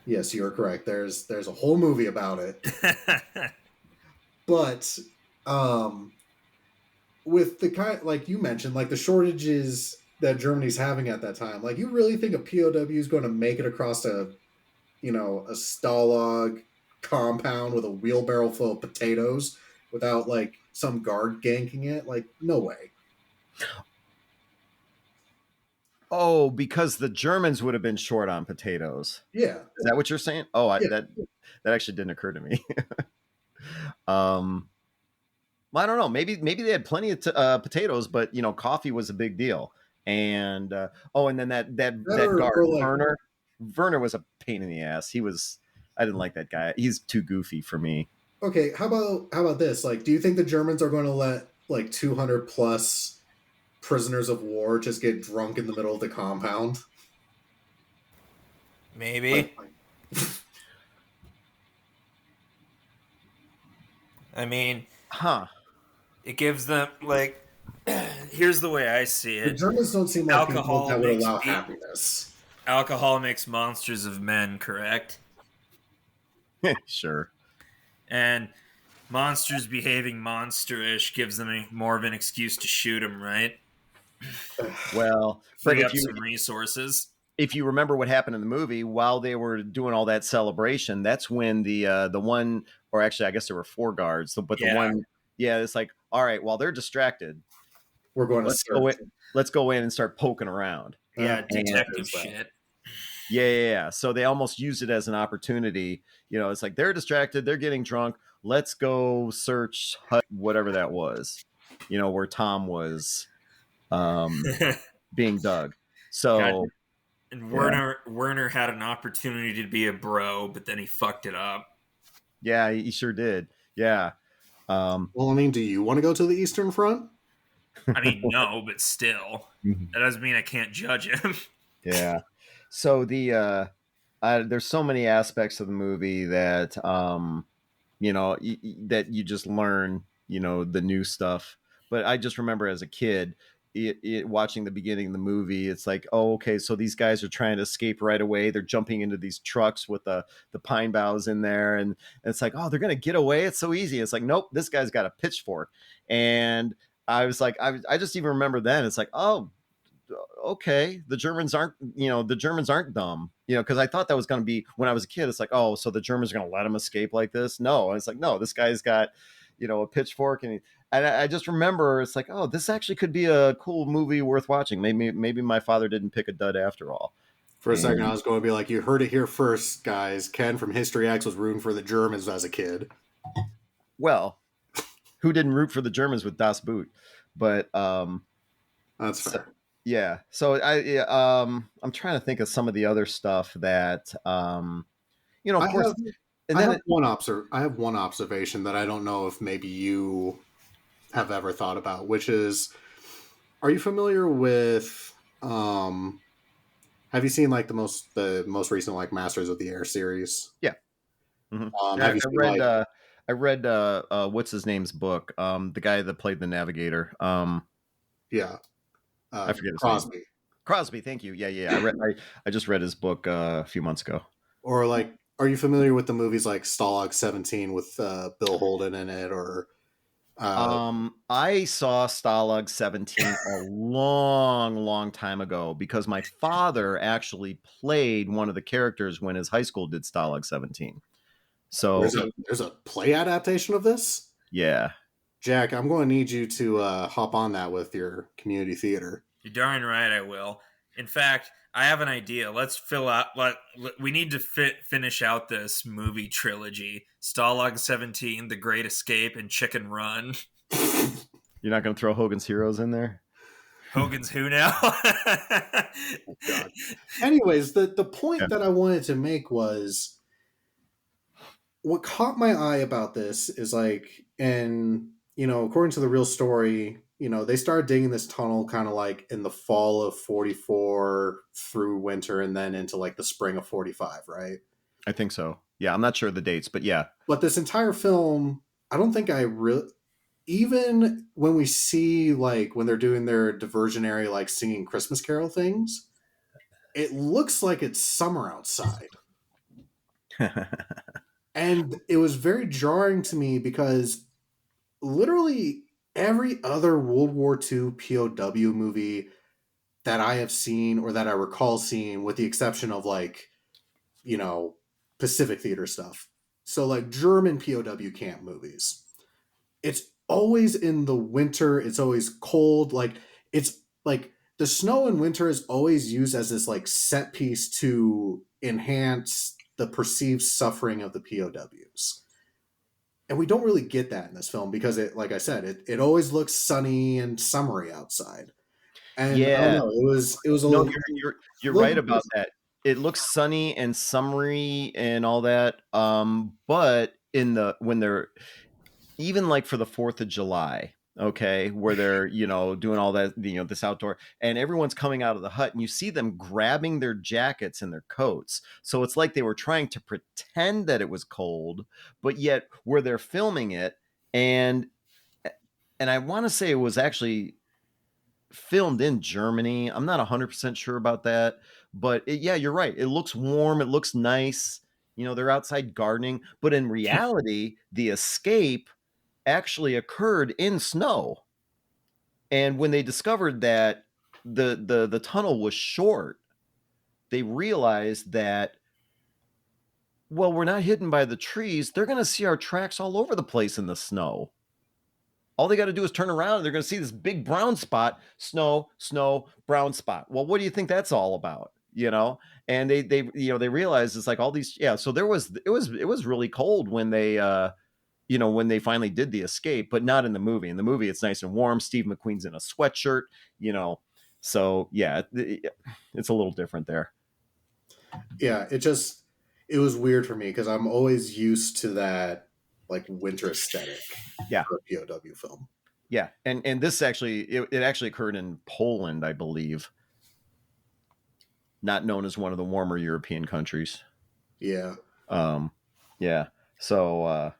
Yes, you're correct. There's a whole movie about it. But with the kind, like you mentioned, like the shortages that Germany's having at that time, like you really think a POW is going to make it across a Stalag compound with a wheelbarrow full of potatoes without like some guard ganking it? Like, no way. Oh, because the Germans would have been short on potatoes. Yeah. Is that what you're saying? Oh, that actually didn't occur to me. Well, I don't know. Maybe they had plenty of potatoes, but coffee was a big deal. And and then that guard Werner was a pain in the ass. I didn't like that guy. He's too goofy for me. Okay, how about this? Like, do you think the Germans are going to let like 200 plus prisoners of war just get drunk in the middle of the compound? Maybe. I mean, it gives them like. Here's the way I see it. The Germans don't seem like people that would allow happiness. Alcohol makes monsters of men, correct? Sure. And monsters behaving monsterish gives them more of an excuse to shoot them, right? Well, free up some resources. If you remember what happened in the movie, while they were doing all that celebration, that's when the one, or actually, I guess there were 4 guards. But the one, it's like, all right, while they're distracted, we're going to let's go in and start poking around. Yeah, detective shit. Yeah. So they almost use it as an opportunity. It's like they're distracted, they're getting drunk. let's go search hut, whatever that was, where Tom was being dug. So, God, and Werner had an opportunity to be a bro, but then he fucked it up. yeah, he sure did. Yeah. Well, I mean, do you want to go to the Eastern Front? I mean, no, but still, that doesn't mean I can't judge him. Yeah. So there's so many aspects of the movie that that you just learn, the new stuff. But I just remember as a kid, watching the beginning of the movie, it's like, oh, okay, so these guys are trying to escape right away. They're jumping into these trucks with the pine boughs in there, and it's like, oh, they're gonna get away. It's so easy. It's like, nope, this guy's got a pitchfork, and I was like, I just even remember then. It's like, oh, okay, the Germans aren't dumb, because I thought that was going to be, when I was a kid, it's like, oh, so the Germans are going to let him escape like this? No, it's like, no, this guy's got, a pitchfork, and I just remember it's like, oh, this actually could be a cool movie worth watching. Maybe my father didn't pick a dud after all. For a second, I was going to be like, you heard it here first, guys. Ken from History X was rooting for the Germans as a kid. Well, who didn't root for the Germans with Das Boot? But that's fair. Yeah. So I'm trying to think of some of the other stuff that of course. I have one observation that I don't know if maybe you have ever thought about, which is, are you familiar with have you seen like the most recent like Masters of the Air series? Yeah. Mm-hmm. Have you seen, I read what's his name's book, the guy that played the navigator. Yeah. I forget his Crosby. name. Crosby, thank you. Yeah. I just read his book a few months ago. Or like, are you familiar with the movies like Stalag 17 with Bill Holden in it? Or I saw Stalag 17 a long time ago because my father actually played one of the characters when his high school did Stalag 17. So there's a play adaptation of this? Yeah. Jack, I'm going to need you to hop on that with your community theater. You're darn right I will. In fact, I have an idea. Let's we need to finish out this movie trilogy. Stalag 17, The Great Escape, and Chicken Run. You're not going to throw Hogan's Heroes in there? Hogan's who now? Oh, God. Anyways, the point that I wanted to make was, what caught my eye about this is like, and according to the real story, they started digging this tunnel kind of like in the fall of 44 through winter and then into like the spring of 45, right? I think so. Yeah, I'm not sure of the dates, but yeah. But this entire film, I don't think even when we see like when they're doing their diversionary like singing Christmas Carol things, it looks like it's summer outside. And it was very jarring to me because literally every other World War II POW movie that I have seen or that I recall seeing, with the exception of like, Pacific Theater stuff. So like German POW camp movies, it's always in the winter. It's always cold. Like it's like the snow in winter is always used as this like set piece to enhance the perceived suffering of the POWs. And we don't really get that in this film because it, like I said, it always looks sunny and summery outside. And yeah, I don't know, it was a little. You're right about that. It looks sunny and summery and all that. But when they're even like for the 4th of July, okay, where they're doing all that, this outdoor, and everyone's coming out of the hut, and you see them grabbing their jackets and their coats. So it's like they were trying to pretend that it was cold, but yet where they're filming it, and I want to say it was actually filmed in Germany. I'm not 100% sure about that, but yeah, you're right. It looks warm. It looks nice. They're outside gardening, but in reality, the escape actually occurred in snow. And when they discovered that the tunnel was short, they realized that, well, we're not hidden by the trees. They're going to see our tracks all over the place in the snow. All they got to do is turn around and they're going to see this big brown spot, snow, brown spot. Well, what do you think that's all about? And they realized it's like all these, yeah. So it was really cold when they, when they finally did the escape, but not in the movie. In the movie, it's nice and warm. Steve McQueen's in a sweatshirt, So yeah, it's a little different there. Yeah, it was weird for me because I'm always used to that like winter aesthetic. Yeah. For a POW film. Yeah, and this actually it actually occurred in Poland, I believe. Not known as one of the warmer European countries. Yeah. Yeah. So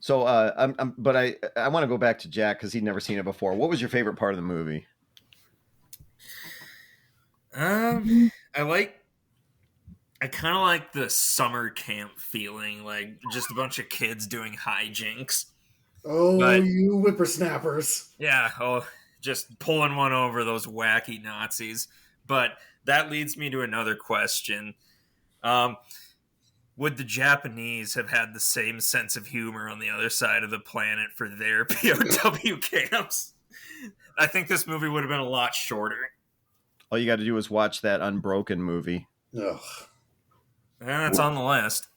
but I want to go back to Jack because he'd never seen it before. What was your favorite part of the movie? I kind of like the summer camp feeling, like just a bunch of kids doing hijinks. Oh, you whippersnappers. Yeah, just pulling one over those wacky Nazis. But that leads me to another question. Would the Japanese have had the same sense of humor on the other side of the planet for their POW camps? I think this movie would have been a lot shorter. All you got to do is watch that Unbroken movie. Ugh. And that's on the list.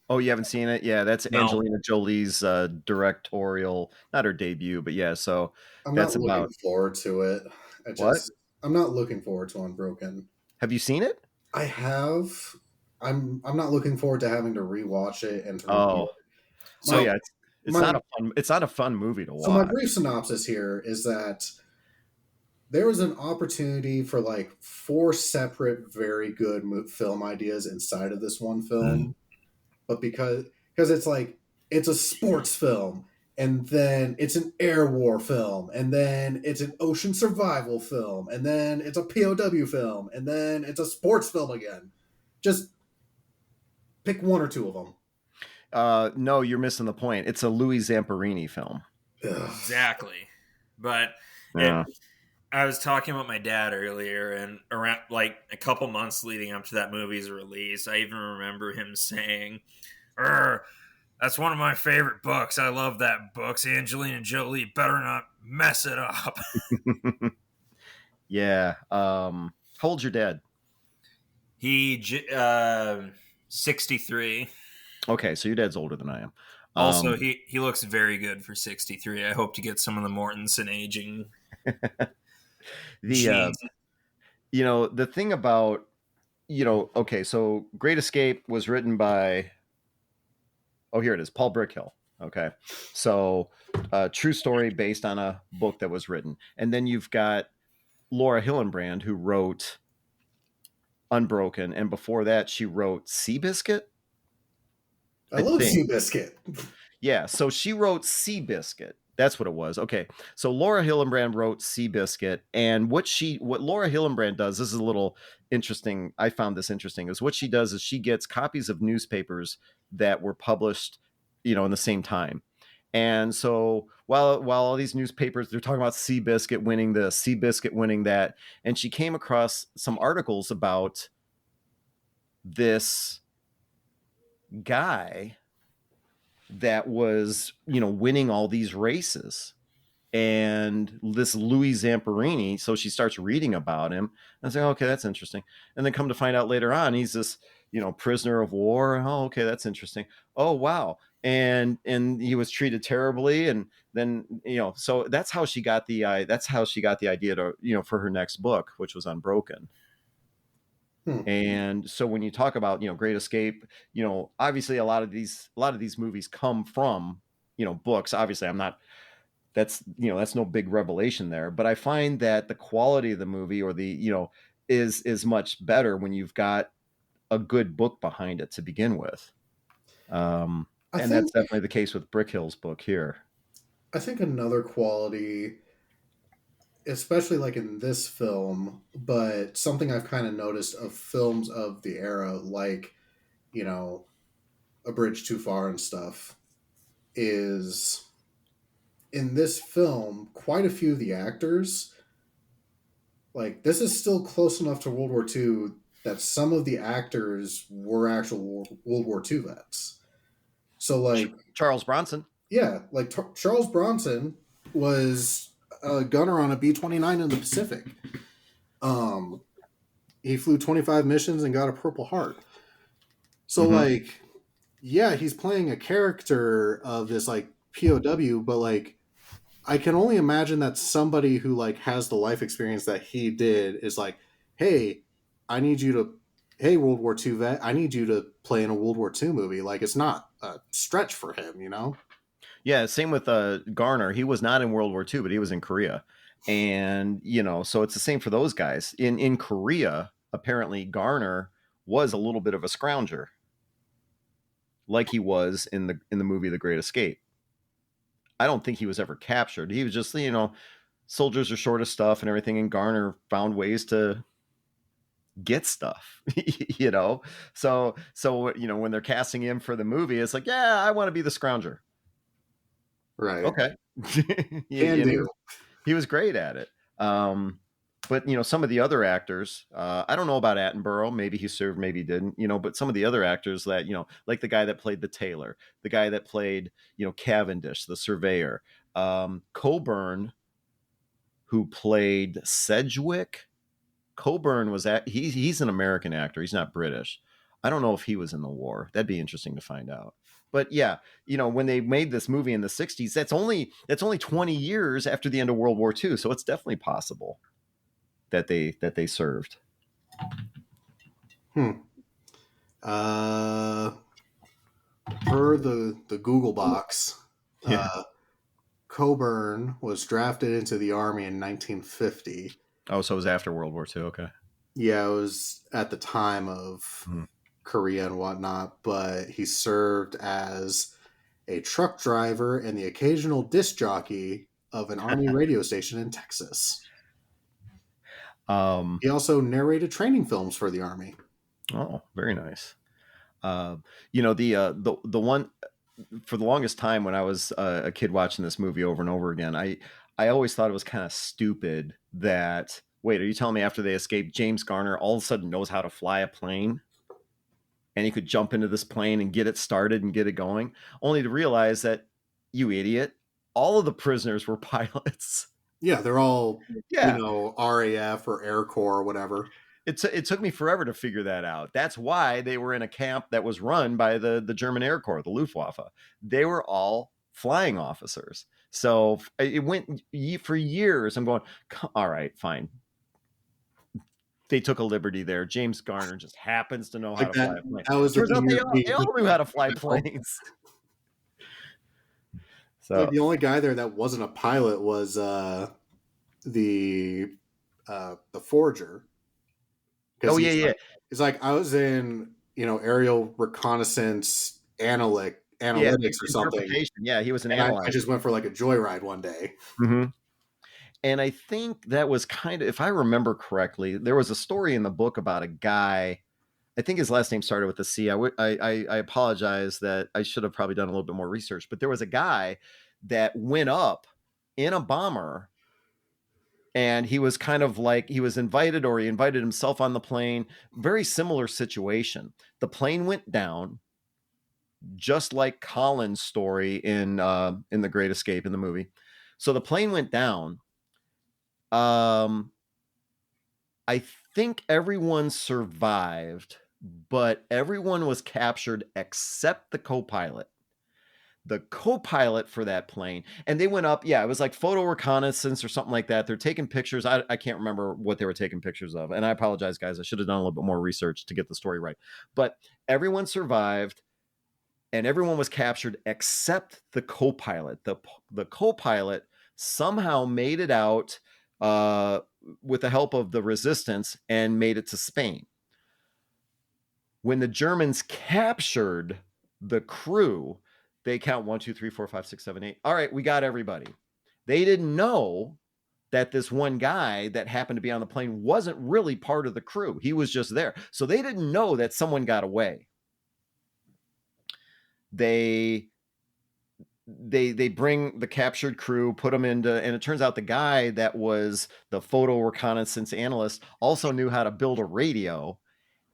Oh, you haven't seen it? Yeah, that's No. Angelina Jolie's directorial, not her debut, but yeah. So I'm that's not looking forward to it. What? I'm not looking forward to Unbroken. Have you seen it? I have. I'm not looking forward to having to rewatch it and to review it. So yeah, it's not a fun movie to watch. So my brief synopsis here is that there was an opportunity for like 4 separate very good film ideas inside of this one film, but because it's like it's a sports film, and then it's an air war film, and then it's an ocean survival film, and then it's a POW film, and then it's a sports film again. Just pick 1 or 2 of them. No, you're missing the point. It's a Louis Zamperini film. Ugh. Exactly. But Yeah. I was talking about my dad earlier, and around like a couple months leading up to that movie's release, I even remember him saying, "That's one of my favorite books. I love that book. Angelina Jolie better not mess it up." Yeah. How old's your dad? He 63. Okay, so your dad's older than I am. Also, he looks very good for 63. I hope to get some of the Mortensen aging. The thing about okay, so Great Escape was written by here it is, Paul Brickhill. Okay, so true story based on a book that was written, and then you've got Laura Hillenbrand who wrote Unbroken, and before that she wrote Seabiscuit. I love Seabiscuit. Yeah, so she wrote Seabiscuit. That's what it was. Okay, so Laura Hillenbrand wrote Seabiscuit, and what Laura Hillenbrand does, this is a little interesting. I found this interesting. Is what she does is she gets copies of newspapers that were published, in the same time. And so while all these newspapers, they're talking about Seabiscuit winning this, Seabiscuit winning that, and she came across some articles about this guy that was, winning all these races, and this Louis Zamperini. So she starts reading about him and I say, okay, that's interesting. And then come to find out later on, he's this, prisoner of war. Oh, okay, that's interesting. Oh, wow. And he was treated terribly. And then, so that's how she got the idea to, for her next book, which was Unbroken. And so when you talk about, Great Escape, obviously a lot of these movies come from, books. Obviously that's no big revelation there, but I find that the quality of the movie or is much better when you've got a good book behind it to begin with. And that's definitely the case with Brickhill's book here. I think another quality, especially like in this film, but something I've kind of noticed of films of the era, like, A Bridge Too Far and stuff, is in this film, quite a few of the actors, like, this is still close enough to World War II that some of the actors were actual World War II vets. So, like... Charles Bronson. Yeah, like Charles Bronson was a gunner on a B-29 in the Pacific. He flew 25 missions and got a Purple Heart. So, like, yeah, he's playing a character of this, like, POW, but like I can only imagine that somebody who like has the life experience that he did is like, hey, I need you to, hey, World War II vet, I need you to play in a World War II movie. Like it's not a stretch for him, you know? Yeah, same with Garner. He was not in World War II, but he was in Korea. And, you know, so it's the same for those guys. In Korea, apparently Garner was a little bit of a scrounger, like he was in the movie The Great Escape. I don't think he was ever captured. He was just, you know, soldiers are short of stuff and everything, and Garner found ways to get stuff, you know. So you know, when they're casting him for the movie, it's like, yeah, I want to be the scrounger. Right. Okay. Can And do. he was great at it. But you know, some of the other actors, I don't know about Attenborough. Maybe he served, maybe he didn't. You know, but some of the other actors that, you know, like the guy that played the tailor, the guy that played, you know, Cavendish, the surveyor, Coburn, who played Sedgwick. Coburn was he's an American actor. He's not British. I don't know if he was in the war. That'd be interesting to find out. But yeah, you know, when they made this movie in the 60s, that's only 20 years after the end of World War II. So it's definitely possible that they served. Per the Google box, Yeah. Coburn was drafted into the army in 1950. Oh, so it was after World War II. Okay. Yeah, it was at the time of Korea and whatnot, but he served as a truck driver and the occasional disc jockey of an army radio station in Texas. He also narrated training films for the army. Oh, very nice. You know, the one for the longest time when I was a kid watching this movie over and over again, I always thought it was kind of stupid that, wait, are you telling me after they escaped, James Garner all of a sudden knows how to fly a plane? And he could jump into this plane and get it started and get it going, only to realize that, you idiot, all of the prisoners were pilots. Yeah, they're all, Yeah. you know, RAF or Air Corps or whatever. It took me forever to figure that out. That's why they were in a camp that was run by the German Air Corps, the Luftwaffe. They were all flying officers. So it went for years. I'm going, all right, fine. They took a liberty there. James Garner just happens to know how to fly a plane. Turns out they all knew how to fly planes. So like the only guy there that wasn't a pilot was the forger. Oh yeah. It's like I was in, you know, aerial reconnaissance analytics or something. Yeah, he was an analyst. I just went for like a joyride one day. Mm-hmm. And I think that was kind of, if I remember correctly, there was a story in the book about a guy. I think his last name started with a C. I apologize that I should have probably done a little bit more research, but there was a guy that went up in a bomber, and he was kind of like, he was invited, or he invited himself on the plane. Very similar situation. The plane went down, just like Colin's story in The Great Escape in the movie. So the plane went down. I think everyone survived, but everyone was captured except the co-pilot. The co-pilot for that plane, and they went up. Yeah, it was like photo reconnaissance or something like that. They're taking pictures. I can't remember what they were taking pictures of, and I apologize, guys. I should have done a little bit more research to get the story right. But everyone survived, and everyone was captured except the co-pilot. The co-pilot somehow made it out with the help of the resistance and made it to Spain. When the Germans captured the crew, they count 1, 2, 3, 4, 5, 6, 7, 8. All right, we got everybody. They didn't know that this one guy that happened to be on the plane wasn't really part of the crew. He was just there. So they didn't know that someone got away. They bring the captured crew, put them into, and it turns out the guy that was the photo reconnaissance analyst also knew how to build a radio,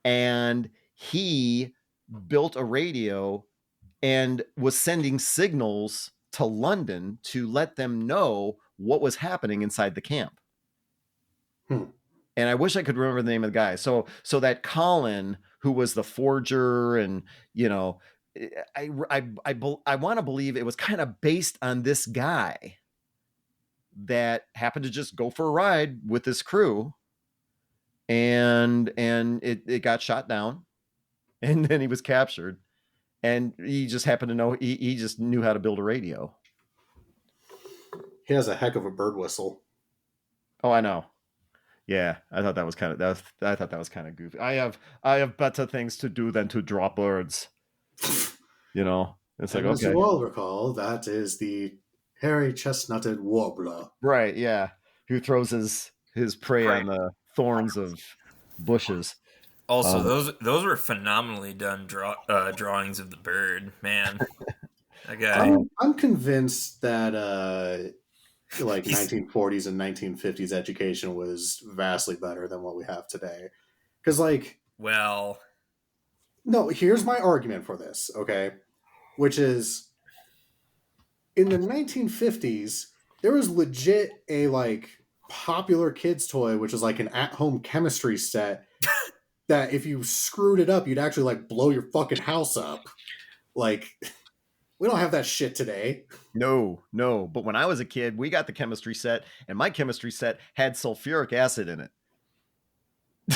and he built a radio and was sending signals to London to let them know what was happening inside the camp. And I wish I could remember the name of the guy. So that Colin, who was the forger, and, you know, I want to believe it was kind of based on this guy that happened to just go for a ride with this crew, and it got shot down, and then he was captured, and he just happened to know he just knew how to build a radio. He has a heck of a bird whistle. Oh, I know. Yeah, I thought that was kind of goofy. I have better things to do than to draw birds. You know, it's like, As okay, you all recall, that is the hairy chestnutted warbler. right? Yeah, who throws his prey on the thorns of bushes. Also, those were phenomenally done drawings of the bird. Man, that guy. I'm convinced that like 1940s and 1950s education was vastly better than what we have today. Because well, no, here's my argument for this, okay? Which is in the 1950s, there was legit a popular kids toy, which was like an at-home chemistry set that if you screwed it up, you'd actually blow your fucking house up. We don't have that shit today. No. But when I was a kid, we got the chemistry set, and my chemistry set had sulfuric acid in it.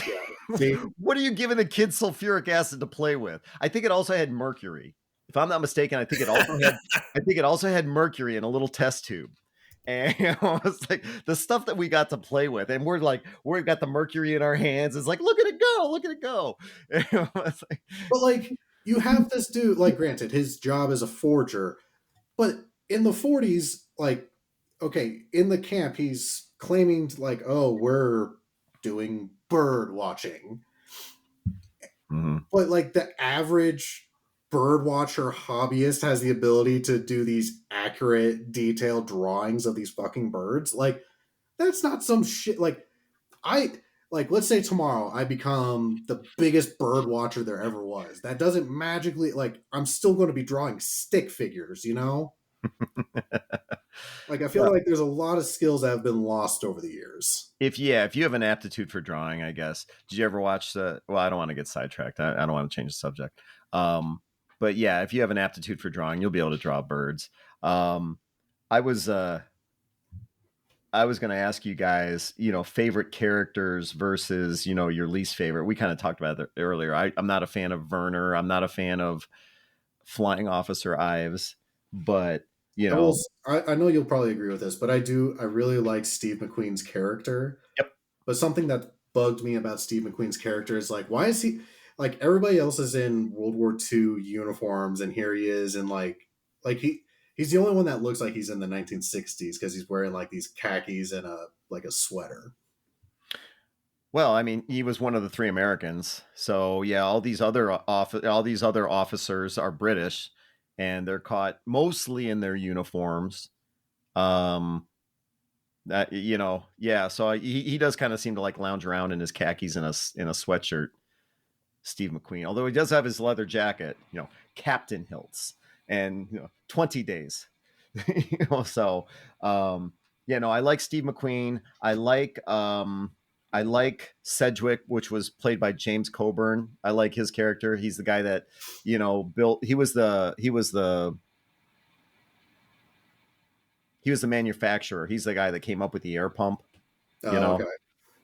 Yeah. See? What are you giving a kid sulfuric acid to play with? I think it also had mercury. If I'm not mistaken, I think it also had mercury in a little test tube. And it's like the stuff that we got to play with, and we've got the mercury in our hands. It's like, look at it go. But you have this dude, granted, his job is a forger, but in the 40s, okay, in the camp, he's claiming oh, we're doing bird watching. Mm-hmm. But the average bird watcher hobbyist has the ability to do these accurate, detailed drawings of these fucking birds. That's not some shit. Let's say tomorrow I become the biggest bird watcher there ever was. That doesn't magically, I'm still going to be drawing stick figures, you know? I feel like there's a lot of skills that have been lost over the years. If you have an aptitude for drawing, I guess. Did you ever watch I don't want to get sidetracked. I don't want to change the subject. But yeah, if you have an aptitude for drawing, you'll be able to draw birds. I was going to ask you guys, favorite characters versus, your least favorite. We kind of talked about it earlier. I'm not a fan of Werner. I'm not a fan of Flying Officer Ives, but I know you'll probably agree with this, but I really like Steve McQueen's character. Yep. But something that bugged me about Steve McQueen's character is why is he everybody else is in World War II uniforms, and here he is in he's the only one that looks like he's in the 1960s because he's wearing these khakis and a sweater. Well, I mean, he was one of the 3 Americans. So yeah, all these other officers are British, and they're caught mostly in their uniforms. So he does kind of seem to lounge around in his khakis and in a sweatshirt, Steve McQueen. Although he does have his leather jacket, Captain Hilts, and 20 days. So I like Steve McQueen. I like Sedgwick, which was played by James Coburn. I like his character. He's the guy that, built. He was the manufacturer. He's the guy that came up with the air pump. Okay.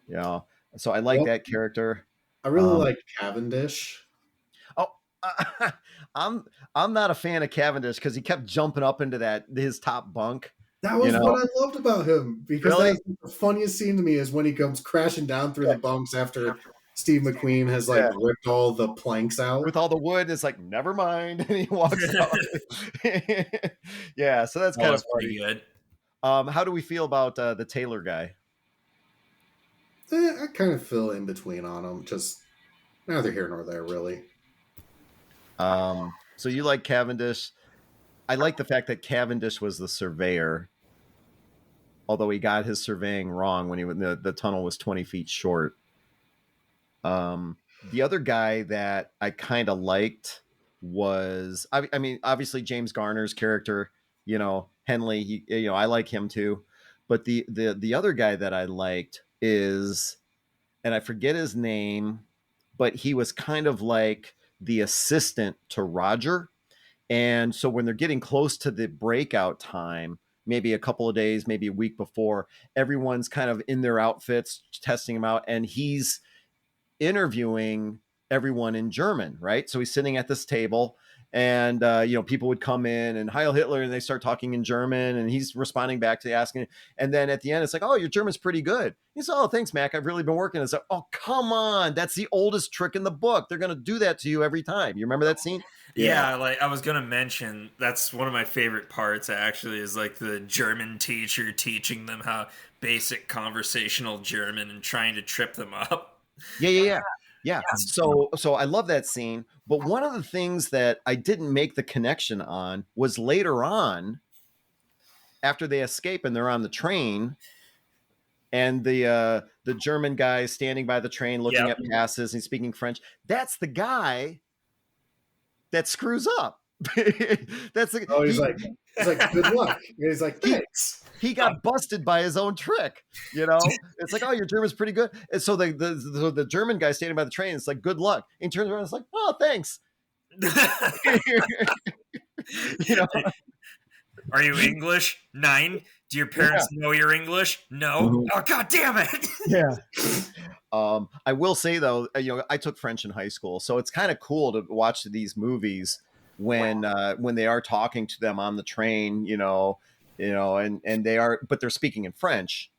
Yeah. So I like that character. I really like Cavendish. Oh, I'm not a fan of Cavendish because he kept jumping up into his top bunk. That was what I loved about him, because that's the funniest scene to me is when he comes crashing down through the bunks after Steve McQueen has ripped all the planks out with all the wood. It's never mind, and he walks out. Yeah, so that's kind of pretty good. How do we feel about the Taylor guy? I kind of feel in between on him. Just neither here nor there, really. So you like Cavendish? I like the fact that Cavendish was the surveyor, although he got his surveying wrong when the tunnel was 20 feet short. The other guy that I kind of liked was, I mean, obviously James Garner's character, Henley, I like him too. But the other guy that I liked is, and I forget his name, but he was kind of like the assistant to Roger. And so when they're getting close to the breakout time, maybe a couple of days, maybe a week before, everyone's kind of in their outfits, testing them out. And he's interviewing everyone in German, right? So he's sitting at this table, and people would come in and Heil Hitler, and they start talking in German, and he's responding back to asking. And then at the end, it's like, "Oh, your German's pretty good." He said, "Oh, thanks, Mac. I've really been working." It's like, "Oh, come on, that's the oldest trick in the book. They're gonna do that to you every time." You remember that scene? Yeah, like I was gonna mention, that's one of my favorite parts. Actually, is like the German teacher teaching them how basic conversational German and trying to trip them up. Yeah. So I love that scene. But one of the things that I didn't make the connection on was later on, after they escape and they're on the train, and the German guy is standing by the train looking at passes and speaking French. That's the guy that screws up. That's the, he's like, good luck. He's like, thanks. He got busted by his own trick. It's like, "Oh, your German's pretty good." And so the German guy standing by the train is like, "Good luck." And he turns around and is like, "Oh, thanks." Are you English? 9. Do your parents know you're English? No. Mm-hmm. Oh, God damn it. Yeah. I will say though, I took French in high school, so it's kind of cool to watch these movies when they are talking to them on the train, and they are, but they're speaking in French,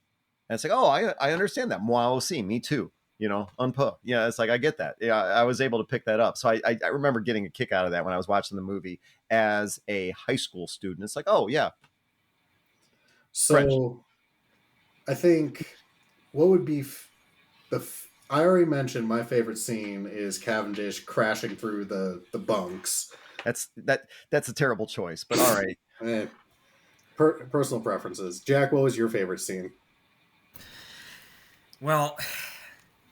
and it's like, "Oh, I understand that. Moi aussi, me too." Un peu. Yeah, it's like, I get that. Yeah, I was able to pick that up. So I remember getting a kick out of that when I was watching the movie as a high school student. It's like, oh yeah. So French. I think what would be I already mentioned my favorite scene is Cavendish crashing through the bunks. That's a terrible choice, but all right. Personal preferences. Jack, what was your favorite scene? Well,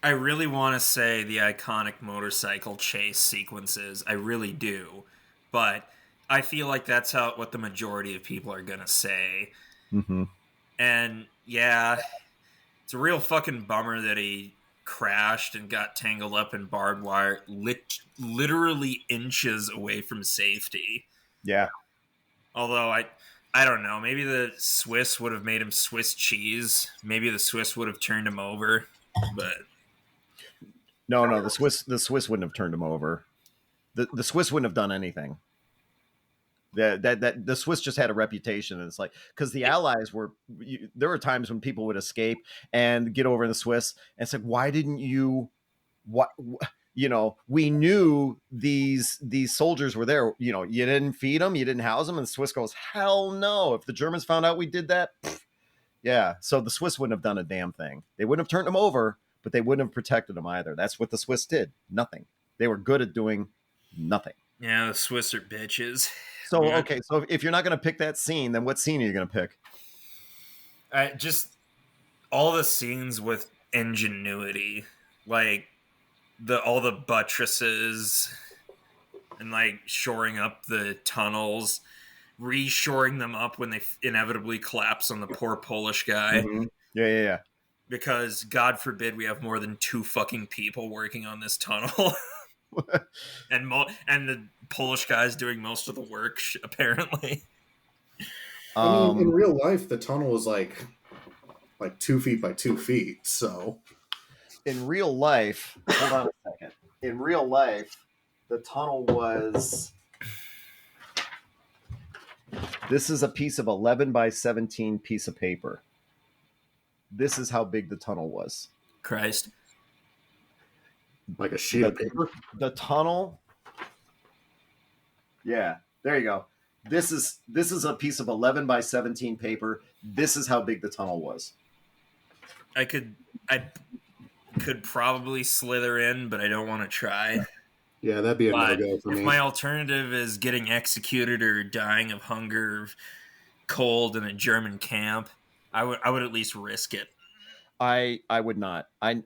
I really want to say the iconic motorcycle chase sequences. I really do. But I feel like that's what the majority of people are going to say. Mm-hmm. And yeah, it's a real fucking bummer that he crashed and got tangled up in barbed wire literally inches away from safety. Yeah. Although I don't know, maybe the Swiss would have made him Swiss cheese. Maybe the Swiss would have turned him over, but no, the Swiss wouldn't have turned him over. The Swiss wouldn't have done anything. That the Swiss just had a reputation, and it's like, because the Allies there were times when people would escape and get over in the Swiss, and it's like, why didn't you? What we knew these soldiers were there. You didn't feed them, you didn't house them, and the Swiss goes, hell no! If the Germans found out we did that, yeah. So the Swiss wouldn't have done a damn thing. They wouldn't have turned them over, but they wouldn't have protected them either. That's what the Swiss did. Nothing. They were good at doing nothing. Yeah, the Swiss are bitches. So, okay, so if you're not going to pick that scene, then what scene are you going to pick? Just all the scenes with ingenuity, like all the buttresses and like shoring up the tunnels, re-shoring them up when they inevitably collapse on the poor Polish guy. Mm-hmm. Yeah. Because God forbid we have more than 2 fucking people working on this tunnel. and the Polish guy's doing most of the work, apparently. I mean, in real life, the tunnel is like 2 feet by 2 feet. So, in real life, hold on a second. In real life, the tunnel was. This is a piece of 11 by 17 piece of paper. This is how big the tunnel was. Christ. Like a sheet of paper? The tunnel. Yeah, there you go. This is a piece of 11 by 17 paper. This is how big the tunnel was. I could probably slither in, but I don't want to try. Yeah, that'd be a no-go for me. If my alternative is getting executed or dying of hunger or cold in a German camp, I would at least risk it. I would not. I'm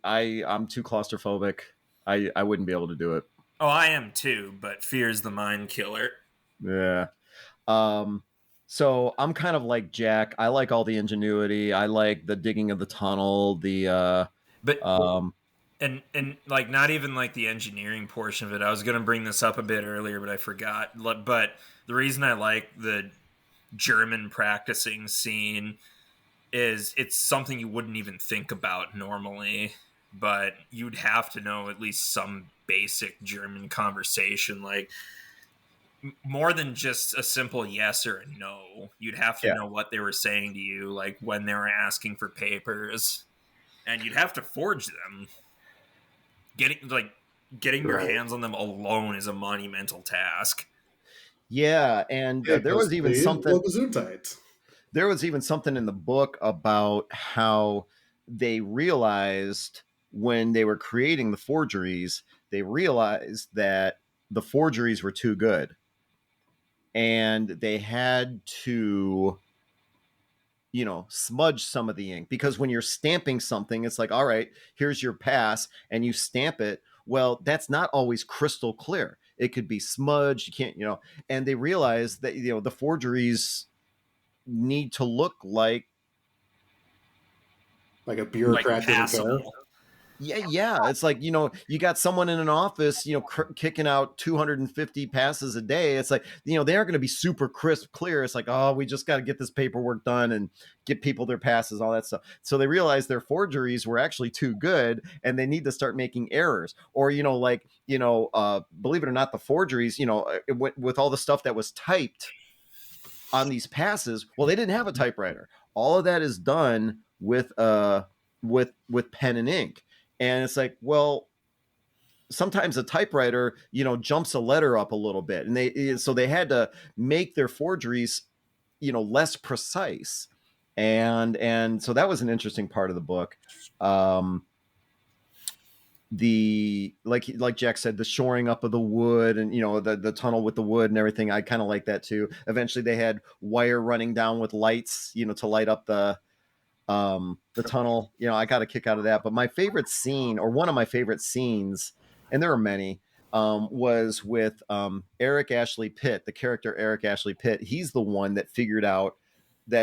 too claustrophobic. I wouldn't be able to do it. Oh, I am too, but fear is the mind killer. Yeah. So I'm kind of like Jack. I like all the ingenuity. I like the digging of the tunnel. and like not even like the engineering portion of it. I was going to bring this up a bit earlier, but I forgot. But the reason I like the German practicing scene is it's something you wouldn't even think about normally, but you'd have to know at least some basic German conversation, like more than just a simple yes or a no. You'd have to know what they were saying to you, like when they were asking for papers, and you'd have to forge them. Getting your hands on them alone is a monumental task. Yeah, and there was even something. There was even something in the book about how they realized when they were creating the forgeries, they realized that the forgeries were too good, and they had to, smudge some of the ink, because when you're stamping something, it's like, all right, here's your pass, and you stamp it. Well, that's not always crystal clear. It could be smudged. You can't, and they realized that, the forgeries need to look like a bureaucrat didn't care. Yeah. It's like, you got someone in an office, kicking out 250 passes a day. It's like, they aren't going to be super crisp clear. It's like, oh, we just got to get this paperwork done and get people their passes, all that stuff. So they realized their forgeries were actually too good, and they need to start making errors. Or, believe it or not, the forgeries, with all the stuff that was typed on these passes, well, they didn't have a typewriter. All of that is done with pen and ink. And it's like, well, sometimes a typewriter, jumps a letter up a little bit, and they had to make their forgeries, less precise. And so that was an interesting part of the book. Like Jack said, the shoring up of the wood, and the tunnel with the wood and everything, I kind of like that too. Eventually they had wire running down with lights, to light up the tunnel. I got a kick out of that. But my favorite scene, or one of my favorite scenes, and there are many, was with Eric Ashley Pitt, the character Eric Ashley Pitt. He's the one that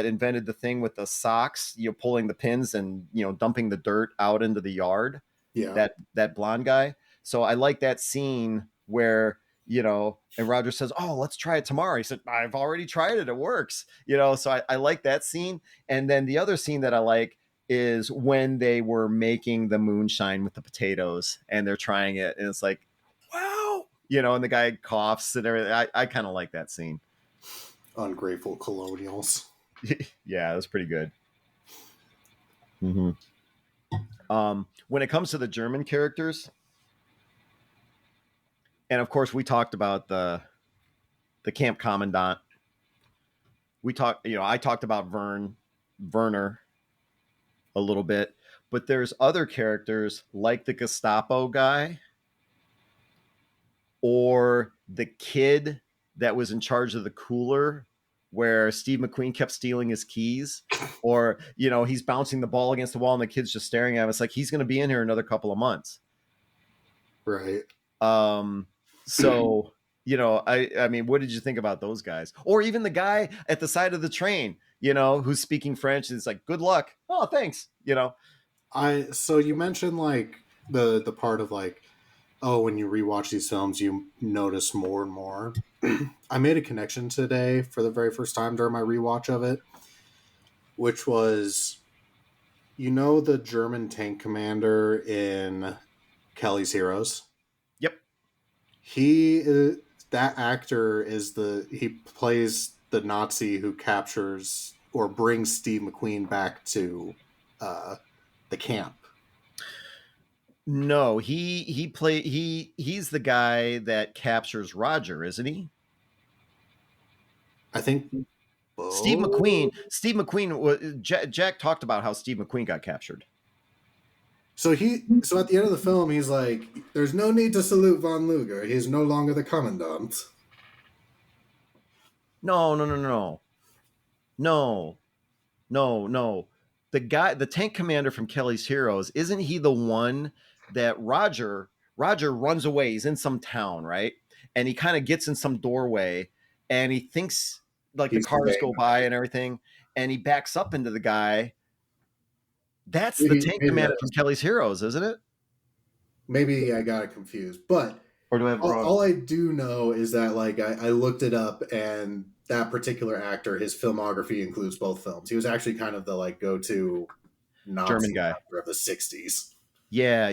invented the thing with the socks, pulling the pins and dumping the dirt out into the yard. Yeah, that blonde guy. So I like that scene where, and Roger says, oh, let's try it tomorrow. He said, I've already tried it. It works. So I like that scene. And then the other scene that I like is when they were making the moonshine with the potatoes and they're trying it. And it's like, wow. And the guy coughs and everything. I kind of like that scene. Ungrateful colonials. Yeah, it was pretty good. Mm-hmm. When it comes to the German characters, and of course we talked about the camp commandant. I talked about Werner a little bit, but there's other characters like the Gestapo guy, or the kid that was in charge of the cooler where Steve McQueen kept stealing his keys, or, he's bouncing the ball against the wall and the kid's just staring at him. It's like, he's going to be in here another couple of months. Right. So, I mean, what did you think about those guys? Or even the guy at the side of the train, who's speaking French, and it's like, good luck. Oh, thanks. So you mentioned like the part of like, oh, when you rewatch these films, you notice more and more. I made a connection today for the very first time during my rewatch of it, which was, the German tank commander in Kelly's Heroes? Yep. That actor he plays the Nazi who captures or brings Steve McQueen back to the camp. No, he's the guy that captures Roger, isn't he? I think Steve McQueen. Jack talked about how Steve McQueen got captured. So at the end of the film, he's like, "There's no need to salute von Luger. He's no longer the commandant." No. The tank commander from Kelly's Heroes, isn't he the one that Roger runs away? He's in some town, right? And he kind of gets in some doorway, and he thinks like the cars go by and everything, and he backs up into the guy. That's the tank commander from Kelly's Heroes, isn't it? maybe I got it confused, but Or do I have it wrong? all I do know is that like I looked it up, and that particular actor, his filmography includes both films. He was actually kind of the like go-to Nazi German guy actor of the 60s. Yeah.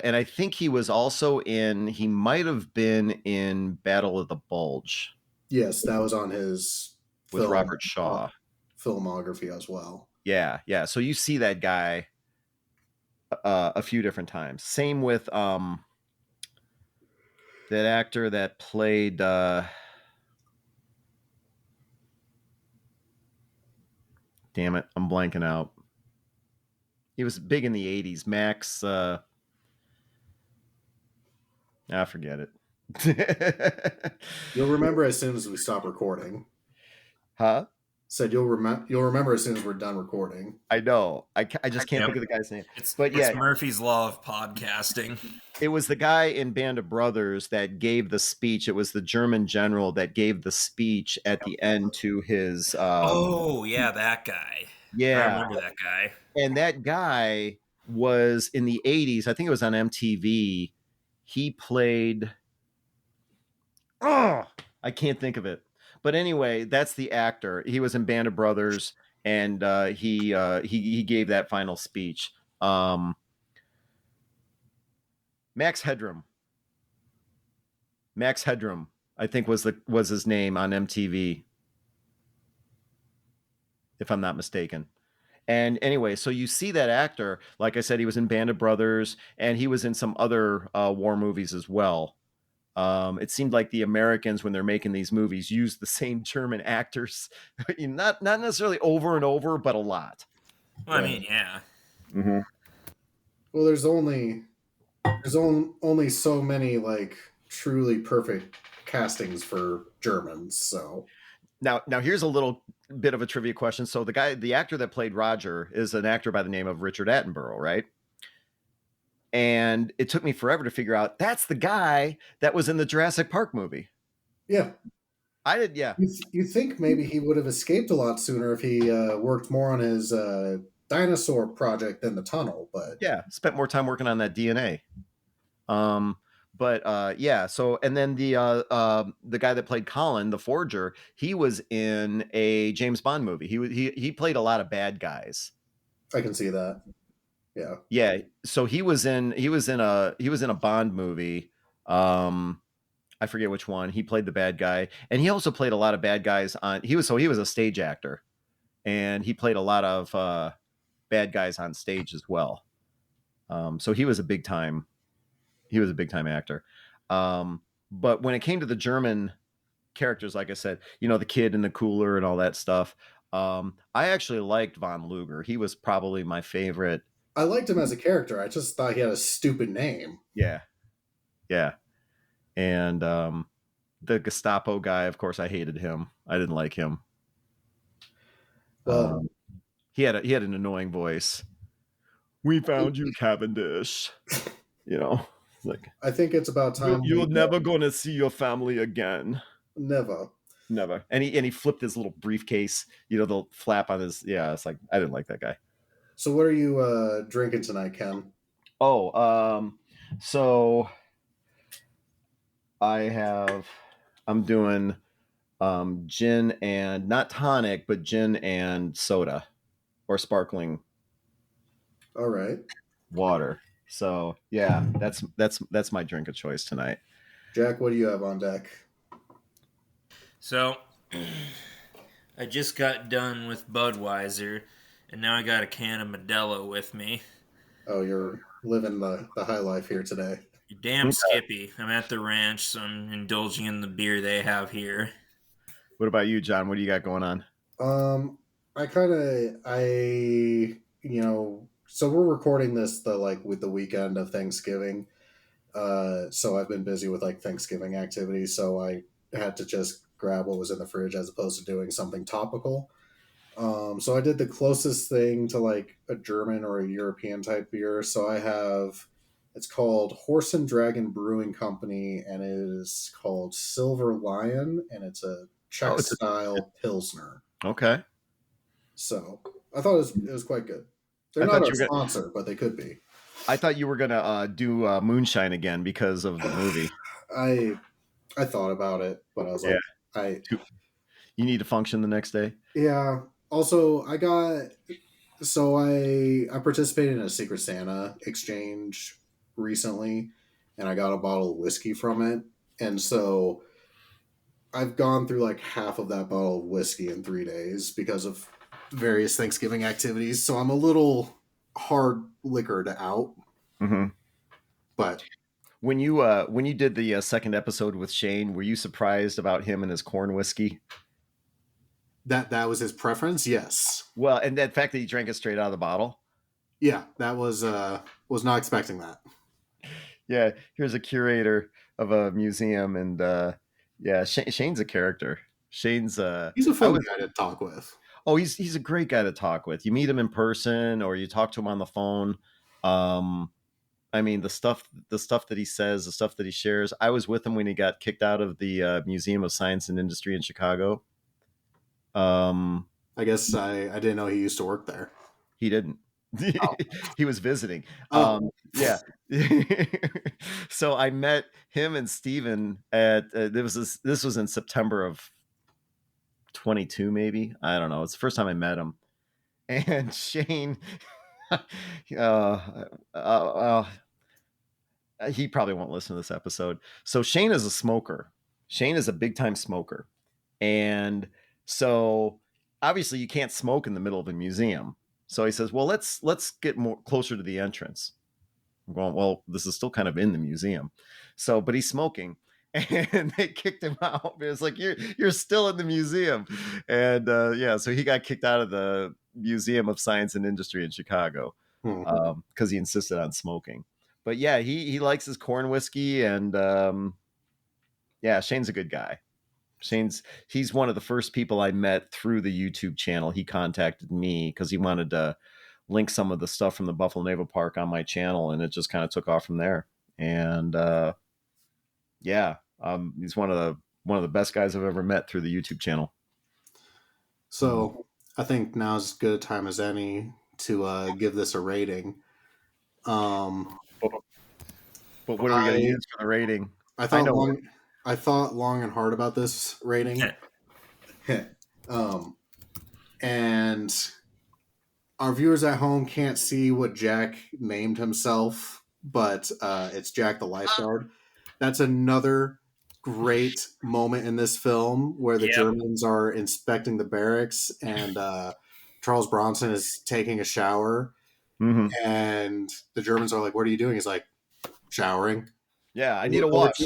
And I think he was also he might have been in Battle of the Bulge. Yes, that was on his with Robert Shaw filmography as well. Yeah. So you see that guy a few different times. Same with that actor that played damn it, I'm blanking out. He was big in the 80s. Max forget it. You'll remember as soon as we stop recording. Huh? Said you'll remember as soon as we're done recording. I know. I just can't think of the guy's name. It's yeah, Murphy's Law of podcasting. It was the guy in Band of Brothers that gave the speech. It was the German general that gave the speech at the end to his. That guy. Yeah, I remember that guy. And that guy was in the 80s. I think it was on MTV. He played. Oh, I can't think of it. But anyway, that's the actor. He was in Band of Brothers, and he gave that final speech. Max Headroom, I think was his name on MTV, if I'm not mistaken. And anyway, so you see that actor. Like I said, he was in Band of Brothers, and he was in some other war movies as well. It seemed like the Americans, when they're making these movies, use the same German actors, not necessarily over and over, but a lot. Well, I mean, yeah. Mm-hmm. Well, there's only so many like truly perfect castings for Germans. So now here's a little bit of a trivia question. So the actor that played Roger is an actor by the name of Richard Attenborough, right? And it took me forever to figure out that's the guy that was in the Jurassic Park movie. Yeah. I did, yeah. You think maybe he would have escaped a lot sooner if he worked more on his dinosaur project than the tunnel, but yeah, spent more time working on that DNA. Yeah. So, and then the guy that played Colin, the forger, he was in a James Bond movie. He played a lot of bad guys. I can see that. Yeah. Yeah. So he was in a Bond movie. I forget which one. He played the bad guy, and he also played a lot of bad guys he was a stage actor, and he played a lot of bad guys on stage as well. So he was a big time actor. But when it came to the German characters, like I said, the kid in the cooler and all that stuff, I actually liked von Luger. He was probably my favorite. I liked him as a character. I just thought he had a stupid name. Yeah. And the Gestapo guy, of course, I hated him. I didn't like him. Well, he had an annoying voice. We found you, Cavendish. Like, I think it's about time. You're never gonna see your family again. Never. And he flipped his little briefcase. The flap on his. Yeah, it's like I didn't like that guy. So what are you drinking tonight, Ken? Oh, so I'm doing gin and not tonic, but gin and soda or sparkling. All right. Water. So yeah, that's my drink of choice tonight. Jack, what do you have on deck? So I just got done with Budweiser, and now I got a can of Modelo with me. Oh, you're living the high life here today. You're damn skippy. I'm at the ranch, so I'm indulging in the beer they have here. What about you, John? What do you got going on? So we're recording this with the weekend of Thanksgiving. So I've been busy with like Thanksgiving activities, so I had to just grab what was in the fridge as opposed to doing something topical. So I did the closest thing to like a German or a European type beer. So it's called Horse and Dragon Brewing Company, and it is called Silver Lion, and it's a Czech style Pilsner. Okay. So I thought it was quite good. They're not a sponsor, but they could be. I thought you were gonna do Moonshine again because of the movie. I thought about it, but I was Yeah. like, You need to function the next day. yeah. Also, I participated in a Secret Santa exchange recently, and I got a bottle of whiskey from it, and so I've gone through like half of that bottle of whiskey in 3 days because of various Thanksgiving activities. So I'm a little hard liquored out, Mm-hmm. but When you did the second episode with Shane, were you surprised about him and his corn whiskey? that was his preference. Yes. Well, and the fact that he drank it straight out of the bottle. Yeah, that was not expecting that. Yeah, here's a curator of a museum, and yeah, Shane's a character. Shane's He's a fun guy to talk with. Oh, he's a great guy to talk with. You meet him in person, or you talk to him on the phone. I mean, the stuff that he says, the stuff that he shares. I was with him when he got kicked out of the Museum of Science and Industry in Chicago. I guess I didn't know he used to work there. He didn't. Oh. He was visiting. Oh. Yeah. So I met him and Steven at this was in September of 22, maybe. I don't know. It's the first time I met him. And Shane he probably won't listen to this episode. So Shane is a smoker. Shane is a big time smoker. And so obviously you can't smoke in the middle of a museum. So he says, well, let's get more closer to the entrance. I'm going, well, this is still kind of in the museum. So, but he's smoking. And they kicked him out. It's like, you're still in the museum. And yeah, so he got kicked out of the Museum of Science and Industry in Chicago because he insisted on smoking. But yeah, he likes his corn whiskey, and yeah, Shane's a good guy. He's one of the first people I met through the YouTube channel. He contacted me because he wanted to link some of the stuff from the Buffalo Naval Park on my channel, and it just kind of took off from there. And yeah, he's one of the best guys I've ever met through the YouTube channel. So I think now's as good a time as any to give this a rating. But what are we going to use for the rating? I thought long and hard about this rating. And our viewers at home can't see what Jack named himself, but it's Jack the Lifeguard. That's another great moment in this film where the Germans are inspecting the barracks and Charles Bronson is taking a shower. Mm-hmm. And the Germans are like, what are you doing? He's like, showering. Yeah, I need a wash.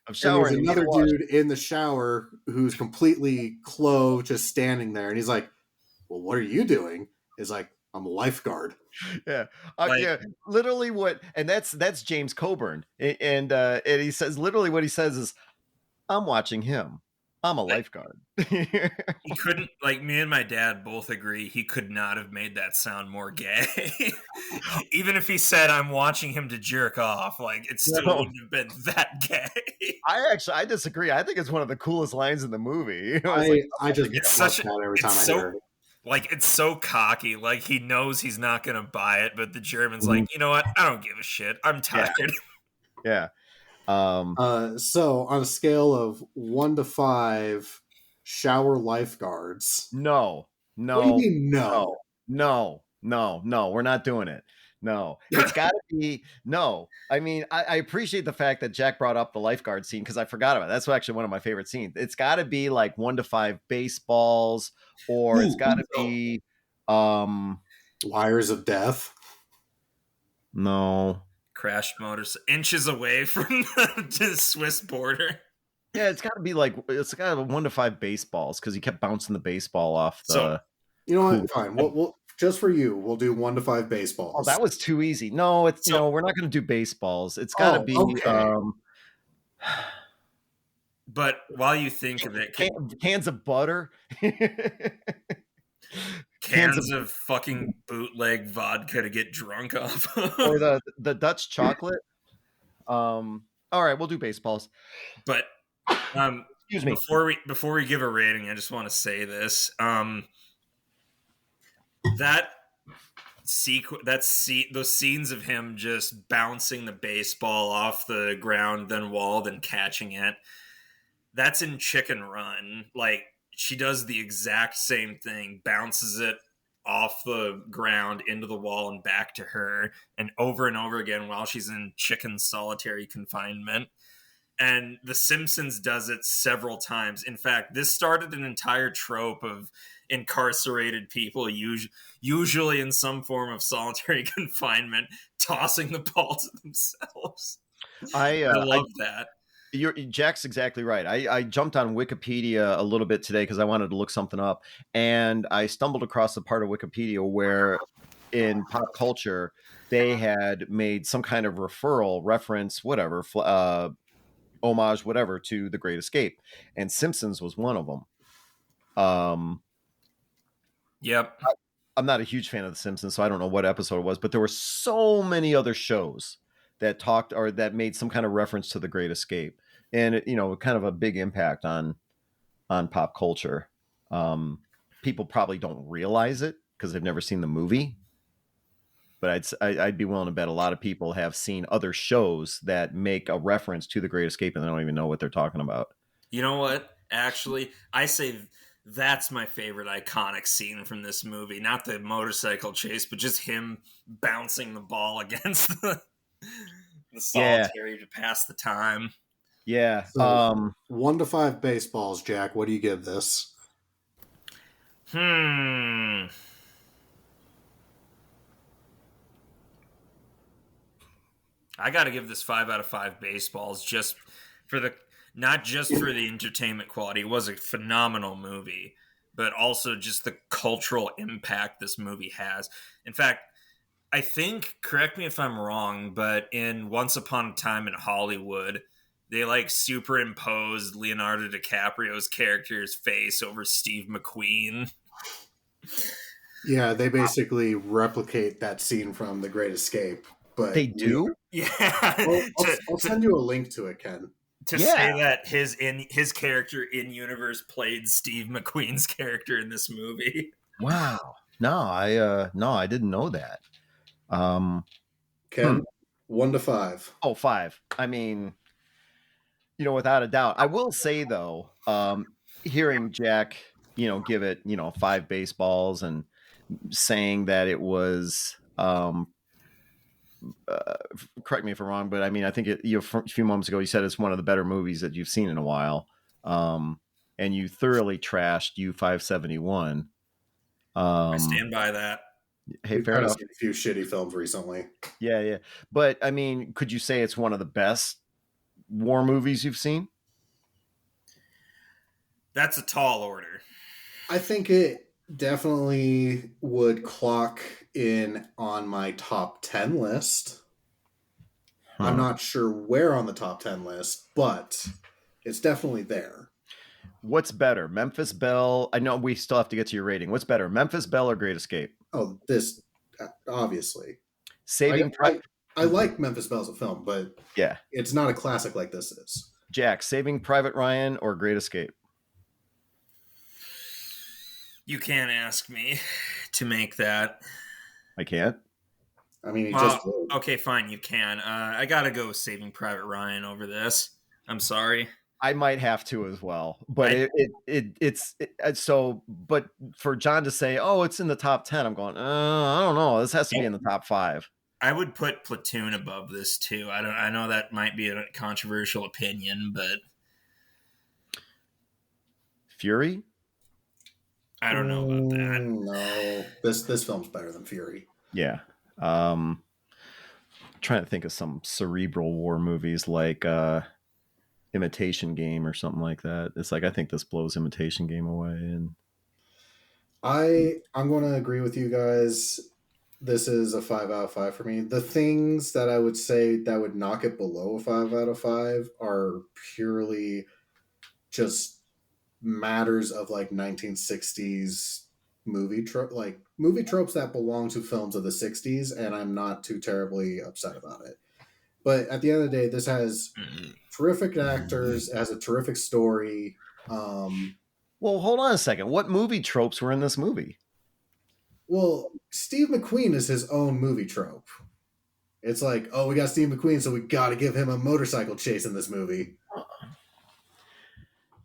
I'm showering. And there's another dude in the shower who's completely clothed, just standing there. And he's like, well, what are you doing? He's like, I'm a lifeguard. Yeah. Yeah. Literally and that's James Coburn. And he says, literally what he says is, I'm watching him. I'm a lifeguard. He couldn't, like, me and my dad both agree he could not have made that sound more gay. Even if he said, I'm watching him to jerk off, like, it still wouldn't have been that gay. I disagree. I think it's one of the coolest lines in the movie. I just get that every time I hear it. Like, it's so cocky. Like, he knows he's not going to buy it, but the German's like, you know what? I don't give a shit. I'm tired. Yeah. So on a scale of 1 to 5 shower lifeguards. No. What do you mean no? No, we're not doing it. No, it's got to be no. I mean, I appreciate the fact that Jack brought up the lifeguard scene because I forgot about it. That's actually one of my favorite scenes. It's got to be like 1 to 5 baseballs, or it's got to be wires of death. No. Crashed motors inches away from the Swiss border. Yeah, it's got to be like, it's got to be 1 to 5 baseballs because he kept bouncing the baseball off the. So, you know what? Fine. We'll just for you, we'll do 1 to 5 baseballs. Oh, that was too easy. No, no, we're not going to do baseballs. It's got to be. Okay. But while you think of it, cans of butter. Cans of fucking bootleg vodka to get drunk off of. Or the Dutch chocolate. All right, we'll do baseballs. But excuse me. Before we give a rating, I just want to say this. That those scenes of him just bouncing the baseball off the ground, then wall, then catching it. That's in Chicken Run. Like, she does the exact same thing, bounces it off the ground into the wall and back to her, and over again while she's in chicken solitary confinement. And The Simpsons does it several times. In fact, this started an entire trope of incarcerated people, usually in some form of solitary confinement, tossing the ball to themselves. I love that. Jack's exactly right. I jumped on Wikipedia a little bit today because I wanted to look something up, and I stumbled across the part of Wikipedia where in pop culture they had made some kind of reference, whatever, homage, whatever, to The Great Escape, and Simpsons was one of them. Yep. I'm not a huge fan of The Simpsons, so I don't know what episode it was, but there were so many other shows that talked or that made some kind of reference to The Great Escape, and it, kind of a big impact on pop culture. People probably don't realize it because they've never seen the movie, but I'd be willing to bet a lot of people have seen other shows that make a reference to The Great Escape and they don't even know what they're talking about. You know what? Actually, I say that's my favorite iconic scene from this movie. Not the motorcycle chase, but just him bouncing the ball against the solitary to pass the time. Yeah. So, 1 to 5 baseballs, Jack. What do you give this? I got to give this 5 out of 5 baseballs, just for not just for the entertainment quality. It was a phenomenal movie, but also just the cultural impact this movie has. In fact, I think, correct me if I'm wrong, but in Once Upon a Time in Hollywood, they superimposed Leonardo DiCaprio's character's face over Steve McQueen. Yeah, they basically replicate that scene from The Great Escape. But they do? Yeah. I'll send you a link to it, Ken. To say that his character in universe played Steve McQueen's character in this movie. Wow. No, I didn't know that. Ken, 1 to 5. Oh, 5. I mean, without a doubt. I will say though, hearing Jack, give it, 5 baseballs and saying that it was, correct me if I'm wrong, but I mean, I think a few moments ago you said it's one of the better movies that you've seen in a while, and you thoroughly trashed U-571. I stand by that. Hey, We've fair enough. seen a few shitty films recently. Yeah, but I mean, could you say it's one of the best war movies you've seen? That's a tall order. I think it definitely would clock in on my top 10 list. I'm not sure where on the top 10 list, but it's definitely there. What's better, Memphis Belle? I know we still have to get to your rating. What's better, Memphis Belle or Great Escape? Oh, this obviously. I like Memphis Belle as a film, but yeah, it's not a classic like this is. Jack, Saving Private Ryan or Great Escape? You can't ask me to make that. I can't. I mean, okay, fine, you can. I gotta go with Saving Private Ryan over this. I'm sorry. I might have to as well, but but for John to say, "Oh, it's in the top 10," I'm going, I don't know. This has to be in the top 5. I would put Platoon above this too. I know that might be a controversial opinion, but Fury? I don't know about that. No, this film's better than Fury. Yeah. Trying to think of some cerebral war movies like Imitation Game or something like that. It's like I think this blows Imitation Game away. And I'm going to agree with you guys. This is a 5 out of 5 for me. The things that I would say that would knock it below a 5 out of 5 are purely just matters of 1960s movie tropes that belong to films of the 60s, and I'm not too terribly upset about it. But at the end of the day, this has terrific actors, it has a terrific story. Well, hold on a second. What movie tropes were in this movie? Well, Steve McQueen is his own movie trope. It's like, oh, we got Steve McQueen, so we got to give him a motorcycle chase in this movie.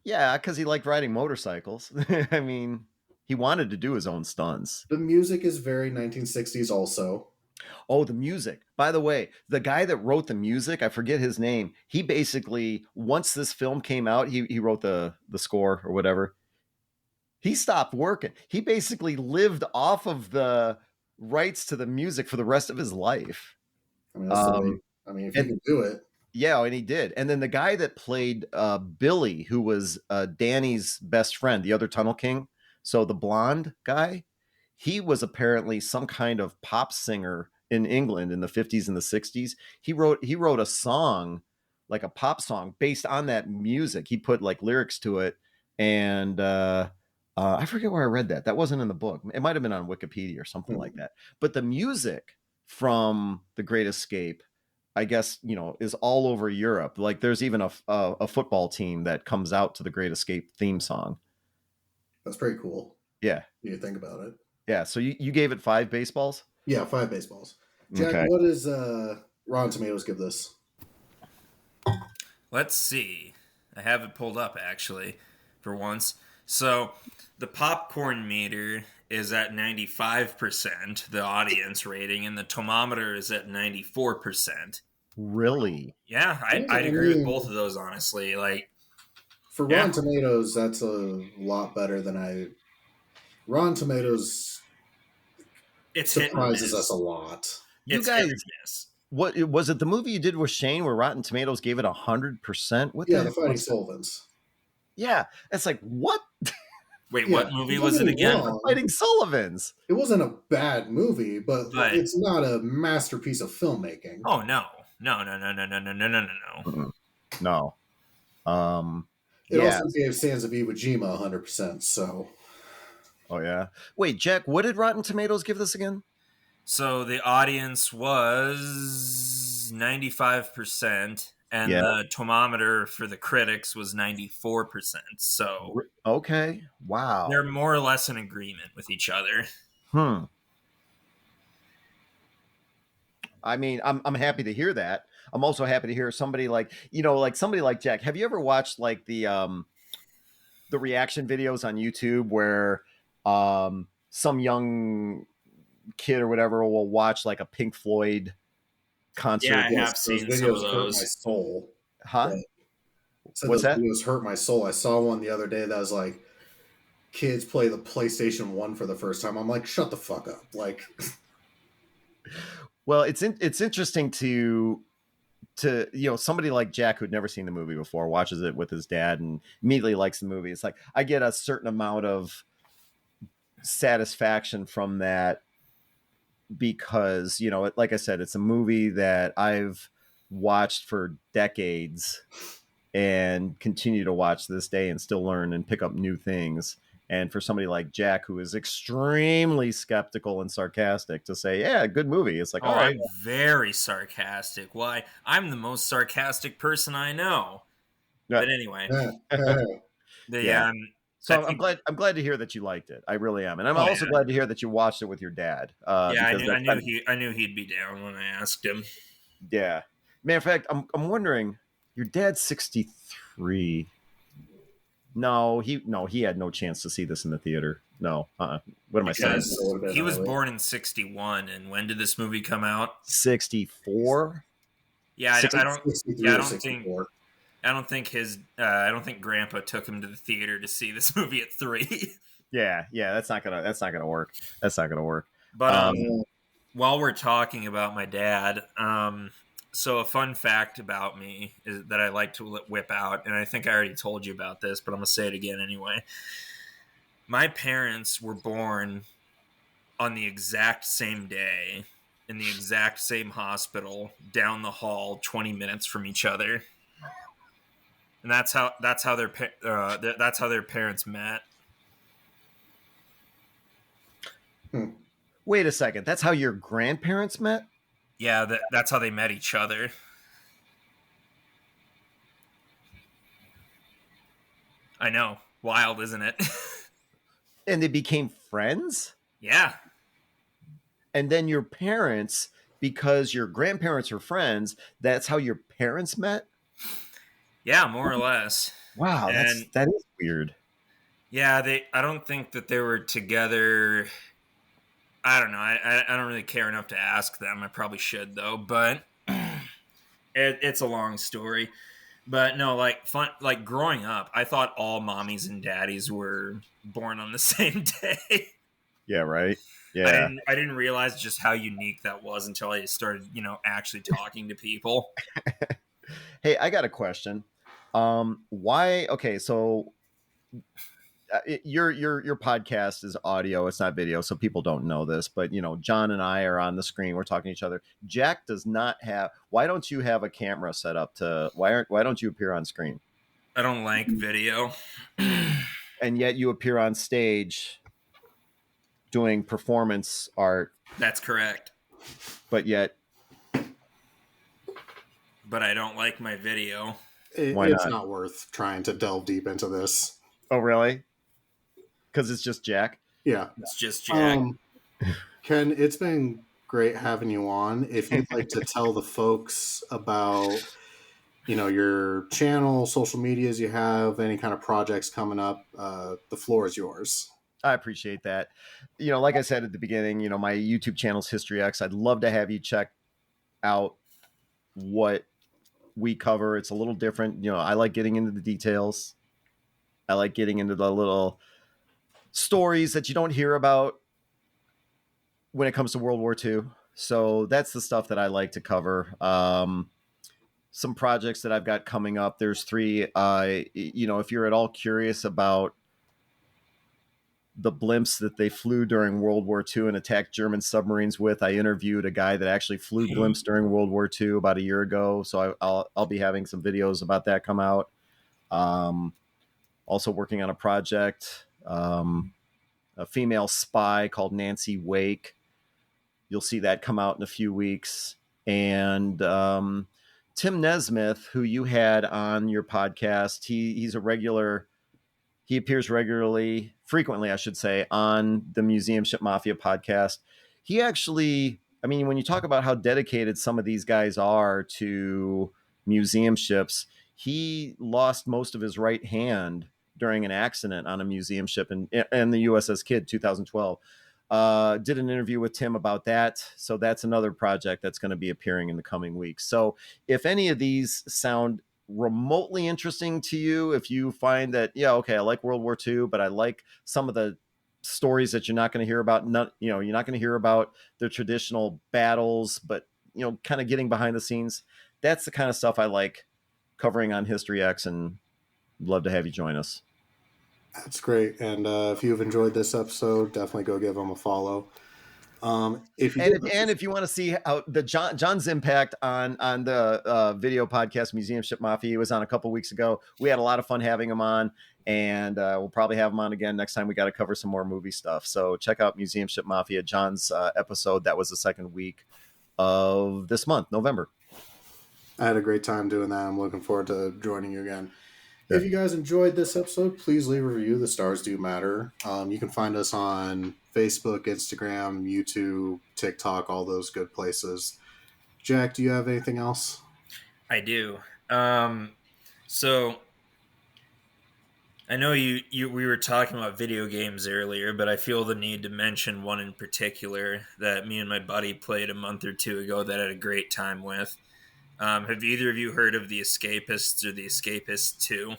Yeah, because he liked riding motorcycles. I mean, he wanted to do his own stunts. The music is very 1960s also. Oh, the music. By the way, the guy that wrote the music, I forget his name. He basically, once this film came out, he wrote the score or whatever. He stopped working. He basically lived off of the rights to the music for the rest of his life. I mean, that's the way, I mean, if you can do it. Yeah, and he did. And then the guy that played Billy, who was Danny's best friend, the other Tunnel King, so the blonde guy, he was apparently some kind of pop singer in England in the 50s and the 60s. He wrote a song, like a pop song, based on that music. He put like lyrics to it, and I forget where I read that. That wasn't in the book. It might have been on Wikipedia or something like that. But the music from The Great Escape, I guess, is all over Europe. Like there's even a football team that comes out to the Great Escape theme song. That's pretty cool. Yeah. You think about it. Yeah. So you gave it 5 baseballs? Yeah, 5 baseballs. Jack, Okay. what does Rotten Tomatoes give this? Let's see. I have it pulled up actually for once. So the popcorn meter is at 95%, the audience rating, and the tomometer is at 94%. Really? Yeah, I'd agree with both of those, honestly. Like, for Rotten Tomatoes, that's a lot better than Rotten Tomatoes surprises us a lot. You guys, what was it? The movie you did with Shane, where Rotten Tomatoes gave it 100%? What? Yeah, the Fighting Sullivans. Yeah, it's like what? Wait, what movie was it again? The Fighting Sullivans. It wasn't a bad movie, but it's not a masterpiece of filmmaking. Oh no. No. It also gave Sands of Iwo Jima 100%. So. Oh yeah. Wait, Jack, what did Rotten Tomatoes give this again? So the audience was 95%, and the tomometer for the critics was 94%. So okay, wow, they're more or less in agreement with each other. I mean, I'm happy to hear that. I'm also happy to hear somebody like somebody like Jack. Have you ever watched like the reaction videos on YouTube where some young kid or whatever will watch like a Pink Floyd concert? Yeah, I have seen some of those. Hurt my soul. Huh? What's that? Videos hurt my soul. I saw one the other day that was like, kids play the PlayStation 1 for the first time. I'm like, shut the fuck up. Like, well, it's interesting to somebody like Jack who'd never seen the movie before watches it with his dad and immediately likes the movie. It's like I get a certain amount of satisfaction from that because, like I said, it's a movie that I've watched for decades and continue to watch to this day and still learn and pick up new things. And for somebody like Jack, who is extremely skeptical and sarcastic, to say, yeah, good movie. It's like, all right. I'm very sarcastic. Why? I'm the most sarcastic person I know. Yeah. But anyway. So I'm glad to hear that you liked it. I really am. And I'm also glad to hear that you watched it with your dad. I knew he'd be down when I asked him. Yeah. Man, in fact, I'm wondering, your dad's 63. No, he had no chance to see this in the theater. No. What am I saying? He was born in 61, and when did this movie come out? 64? Yeah, I don't think Grandpa took him to the theater to see this movie at 3. Yeah, that's not gonna work. That's not gonna work. But while we're talking about my dad, so a fun fact about me is that I like to whip out, and I think I already told you about this, but I'm gonna say it again anyway. My parents were born on the exact same day in the exact same hospital down the hall, 20 minutes from each other. And that's how their parents met. Wait a second. That's how your grandparents met? Yeah, that's how they met each other. I know. Wild, isn't it? And they became friends? Yeah. and then your parents, because your grandparents are friends, that's how your parents met? Yeah, more or less. Wow, that is weird. Yeah, I don't think that they were together. I don't know. I don't really care enough to ask them. I probably should though, but it's a long story. But no, like growing up, I thought all mommies and daddies were born on the same day. Yeah, right. Yeah. I didn't realize just how unique that was until I started, actually talking to people. Hey, I got a question. Why? Okay, so your podcast is audio; it's not video, so people don't know this. But John and I are on the screen; we're talking to each other. Jack does not have. Why don't you have a camera set up to? Why don't you appear on screen? I don't like video. And yet you appear on stage doing performance art. That's correct. But I don't like my video. It's not worth trying to delve deep into this. Oh, really? Because it's just Jack? Yeah. It's just Jack. Ken, it's been great having you on. If you'd like to tell the folks about, your channel, social medias you have, any kind of projects coming up, the floor is yours. I appreciate that. Like I said at the beginning, my YouTube channel's History X. I'd love to have you check out what we cover. It's a little different. I like getting into the details. I like getting into the little stories that you don't hear about when it comes to World War II. So that's the stuff that I like to cover. Some projects that I've got coming up. There's 3. If you're at all curious about the blimps that they flew during World War II and attacked German submarines with, I interviewed a guy that actually flew blimps during World War II about a year ago. So I'll be having some videos about that come out. Also working on a project, a female spy called Nancy Wake. You'll see that come out in a few weeks. And Tim Nesmith, who you had on your podcast, he's a regular. He appears frequently, I should say, on the Museum Ship Mafia podcast. He actually, when you talk about how dedicated some of these guys are to museum ships, he lost most of his right hand during an accident on a museum ship in the USS Kidd 2012. Did an interview with Tim about that. So that's another project that's going to be appearing in the coming weeks. So if any of these sound remotely interesting to you, if you find that, I like World War II, but I like some of the stories that you're not going to hear about, you're not going to hear about the traditional battles, but kind of getting behind the scenes, that's the kind of stuff I like covering on History X, and love to have you join us. That's great. And if you've enjoyed this episode, definitely go give them a follow. If you want to see how the John's impact on the video podcast Museum Ship Mafia, he was on a couple weeks ago. We had a lot of fun having him on, and we'll probably have him on again next time. We got to cover some more movie stuff. So check out Museum Ship Mafia, John's episode. That was the second week of this month, November. I had a great time doing that. I'm looking forward to joining you again. If you guys enjoyed this episode, please leave a review. The stars do matter. You can find us on Facebook, Instagram, YouTube, TikTok, all those good places. Jack, do you have anything else? I do. So I know we were talking about video games earlier, but I feel the need to mention one in particular that me and my buddy played a month or 2 ago that I had a great time with. Have either of you heard of The Escapists or The Escapists 2?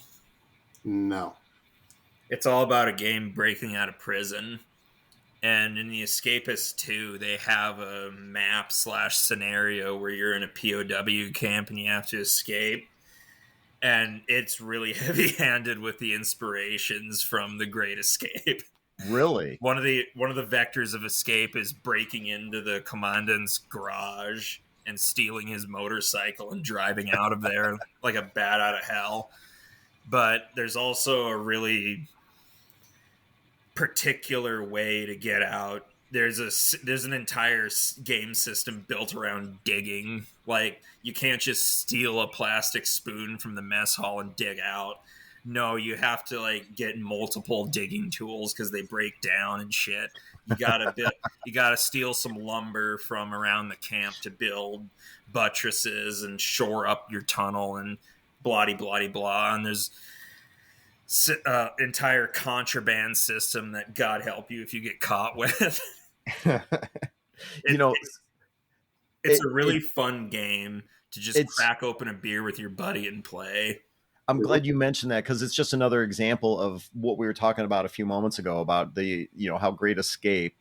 No. It's all about a game breaking out of prison. And in The Escapists 2, they have a map/scenario where you're in a POW camp and you have to escape. And it's really heavy-handed with the inspirations from The Great Escape. Really? One of the vectors of escape is breaking into the commandant's garage and stealing his motorcycle and driving out of there like a bat out of hell. But there's also a really particular way to get out. There's an entire game system built around digging. Like, you can't just steal a plastic spoon from the mess hall and dig out. No, you have to get multiple digging tools because they break down and shit. You gotta steal some lumber from around the camp to build buttresses and shore up your tunnel and blah blah blah. And there's entire contraband system that God help you if you get caught with. It's a really fun game to just crack open a beer with your buddy and play. I'm glad you mentioned that, because it's just another example of what we were talking about a few moments ago about the, how Great Escape,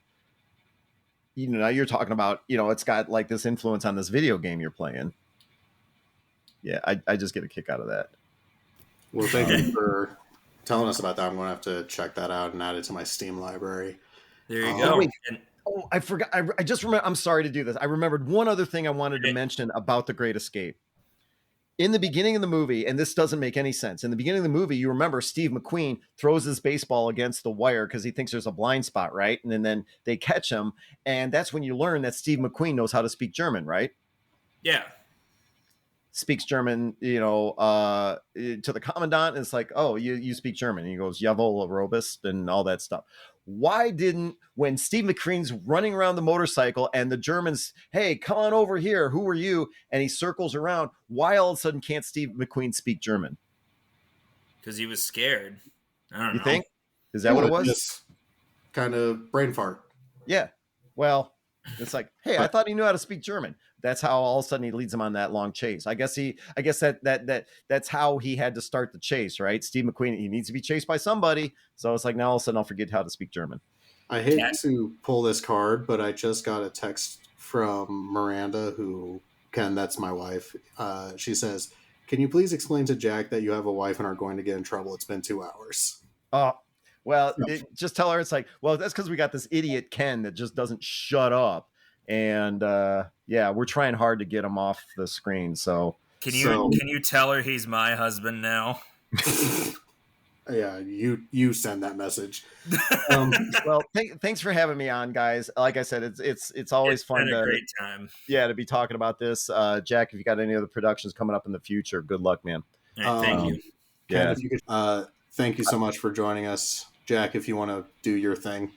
now you're talking about, it's got like this influence on this video game you're playing. Yeah, I just get a kick out of that. Well, thank you for telling us about that. I'm going to have to check that out and add it to my Steam library. There you go. Wait. I forgot. I just remember. I'm sorry to do this. I remembered one other thing I wanted to mention about The Great Escape. In the beginning of the movie, and this doesn't make any sense. In the beginning of the movie, you remember Steve McQueen throws his baseball against the wire because he thinks there's a blind spot, right? And then they catch him. And that's when you learn that Steve McQueen knows how to speak German, right? Yeah. Speaks German, to the commandant. And it's like, oh, you speak German. And he goes, Jawohl, Robust, and all that stuff. Why didn't, when Steve McQueen's running around the motorcycle and the Germans, hey, come on over here, who are you? And he circles around, why all of a sudden can't Steve McQueen speak German? Because he was scared. I don't know. You think? Is that what it was? Just kind of brain fart. Yeah. Well, it's like, hey, I thought he knew how to speak German. That's how all of a sudden he leads him on that long chase. I guess that's how he had to start the chase, right? Steve McQueen, he needs to be chased by somebody. So it's like, now all of a sudden I'll forget how to speak German. I hate to pull this card, but I just got a text from Miranda, that's my wife. She says, can you please explain to Jack that you have a wife and are going to get in trouble? It's been 2 hours. Well, just tell her, it's like, well, that's because we got this idiot Ken that just doesn't shut up. And we're trying hard to get him off the screen. So can you tell her he's my husband now? Yeah, you send that message. Well, thanks for having me on, guys. Like I said, it's always fun. Been a great time. Yeah, to be talking about this. Jack, if you got any other productions coming up in the future, good luck, man. Right, thank you. Ken, if you could, thank you so much for joining us. Jack, if you want to do your thing.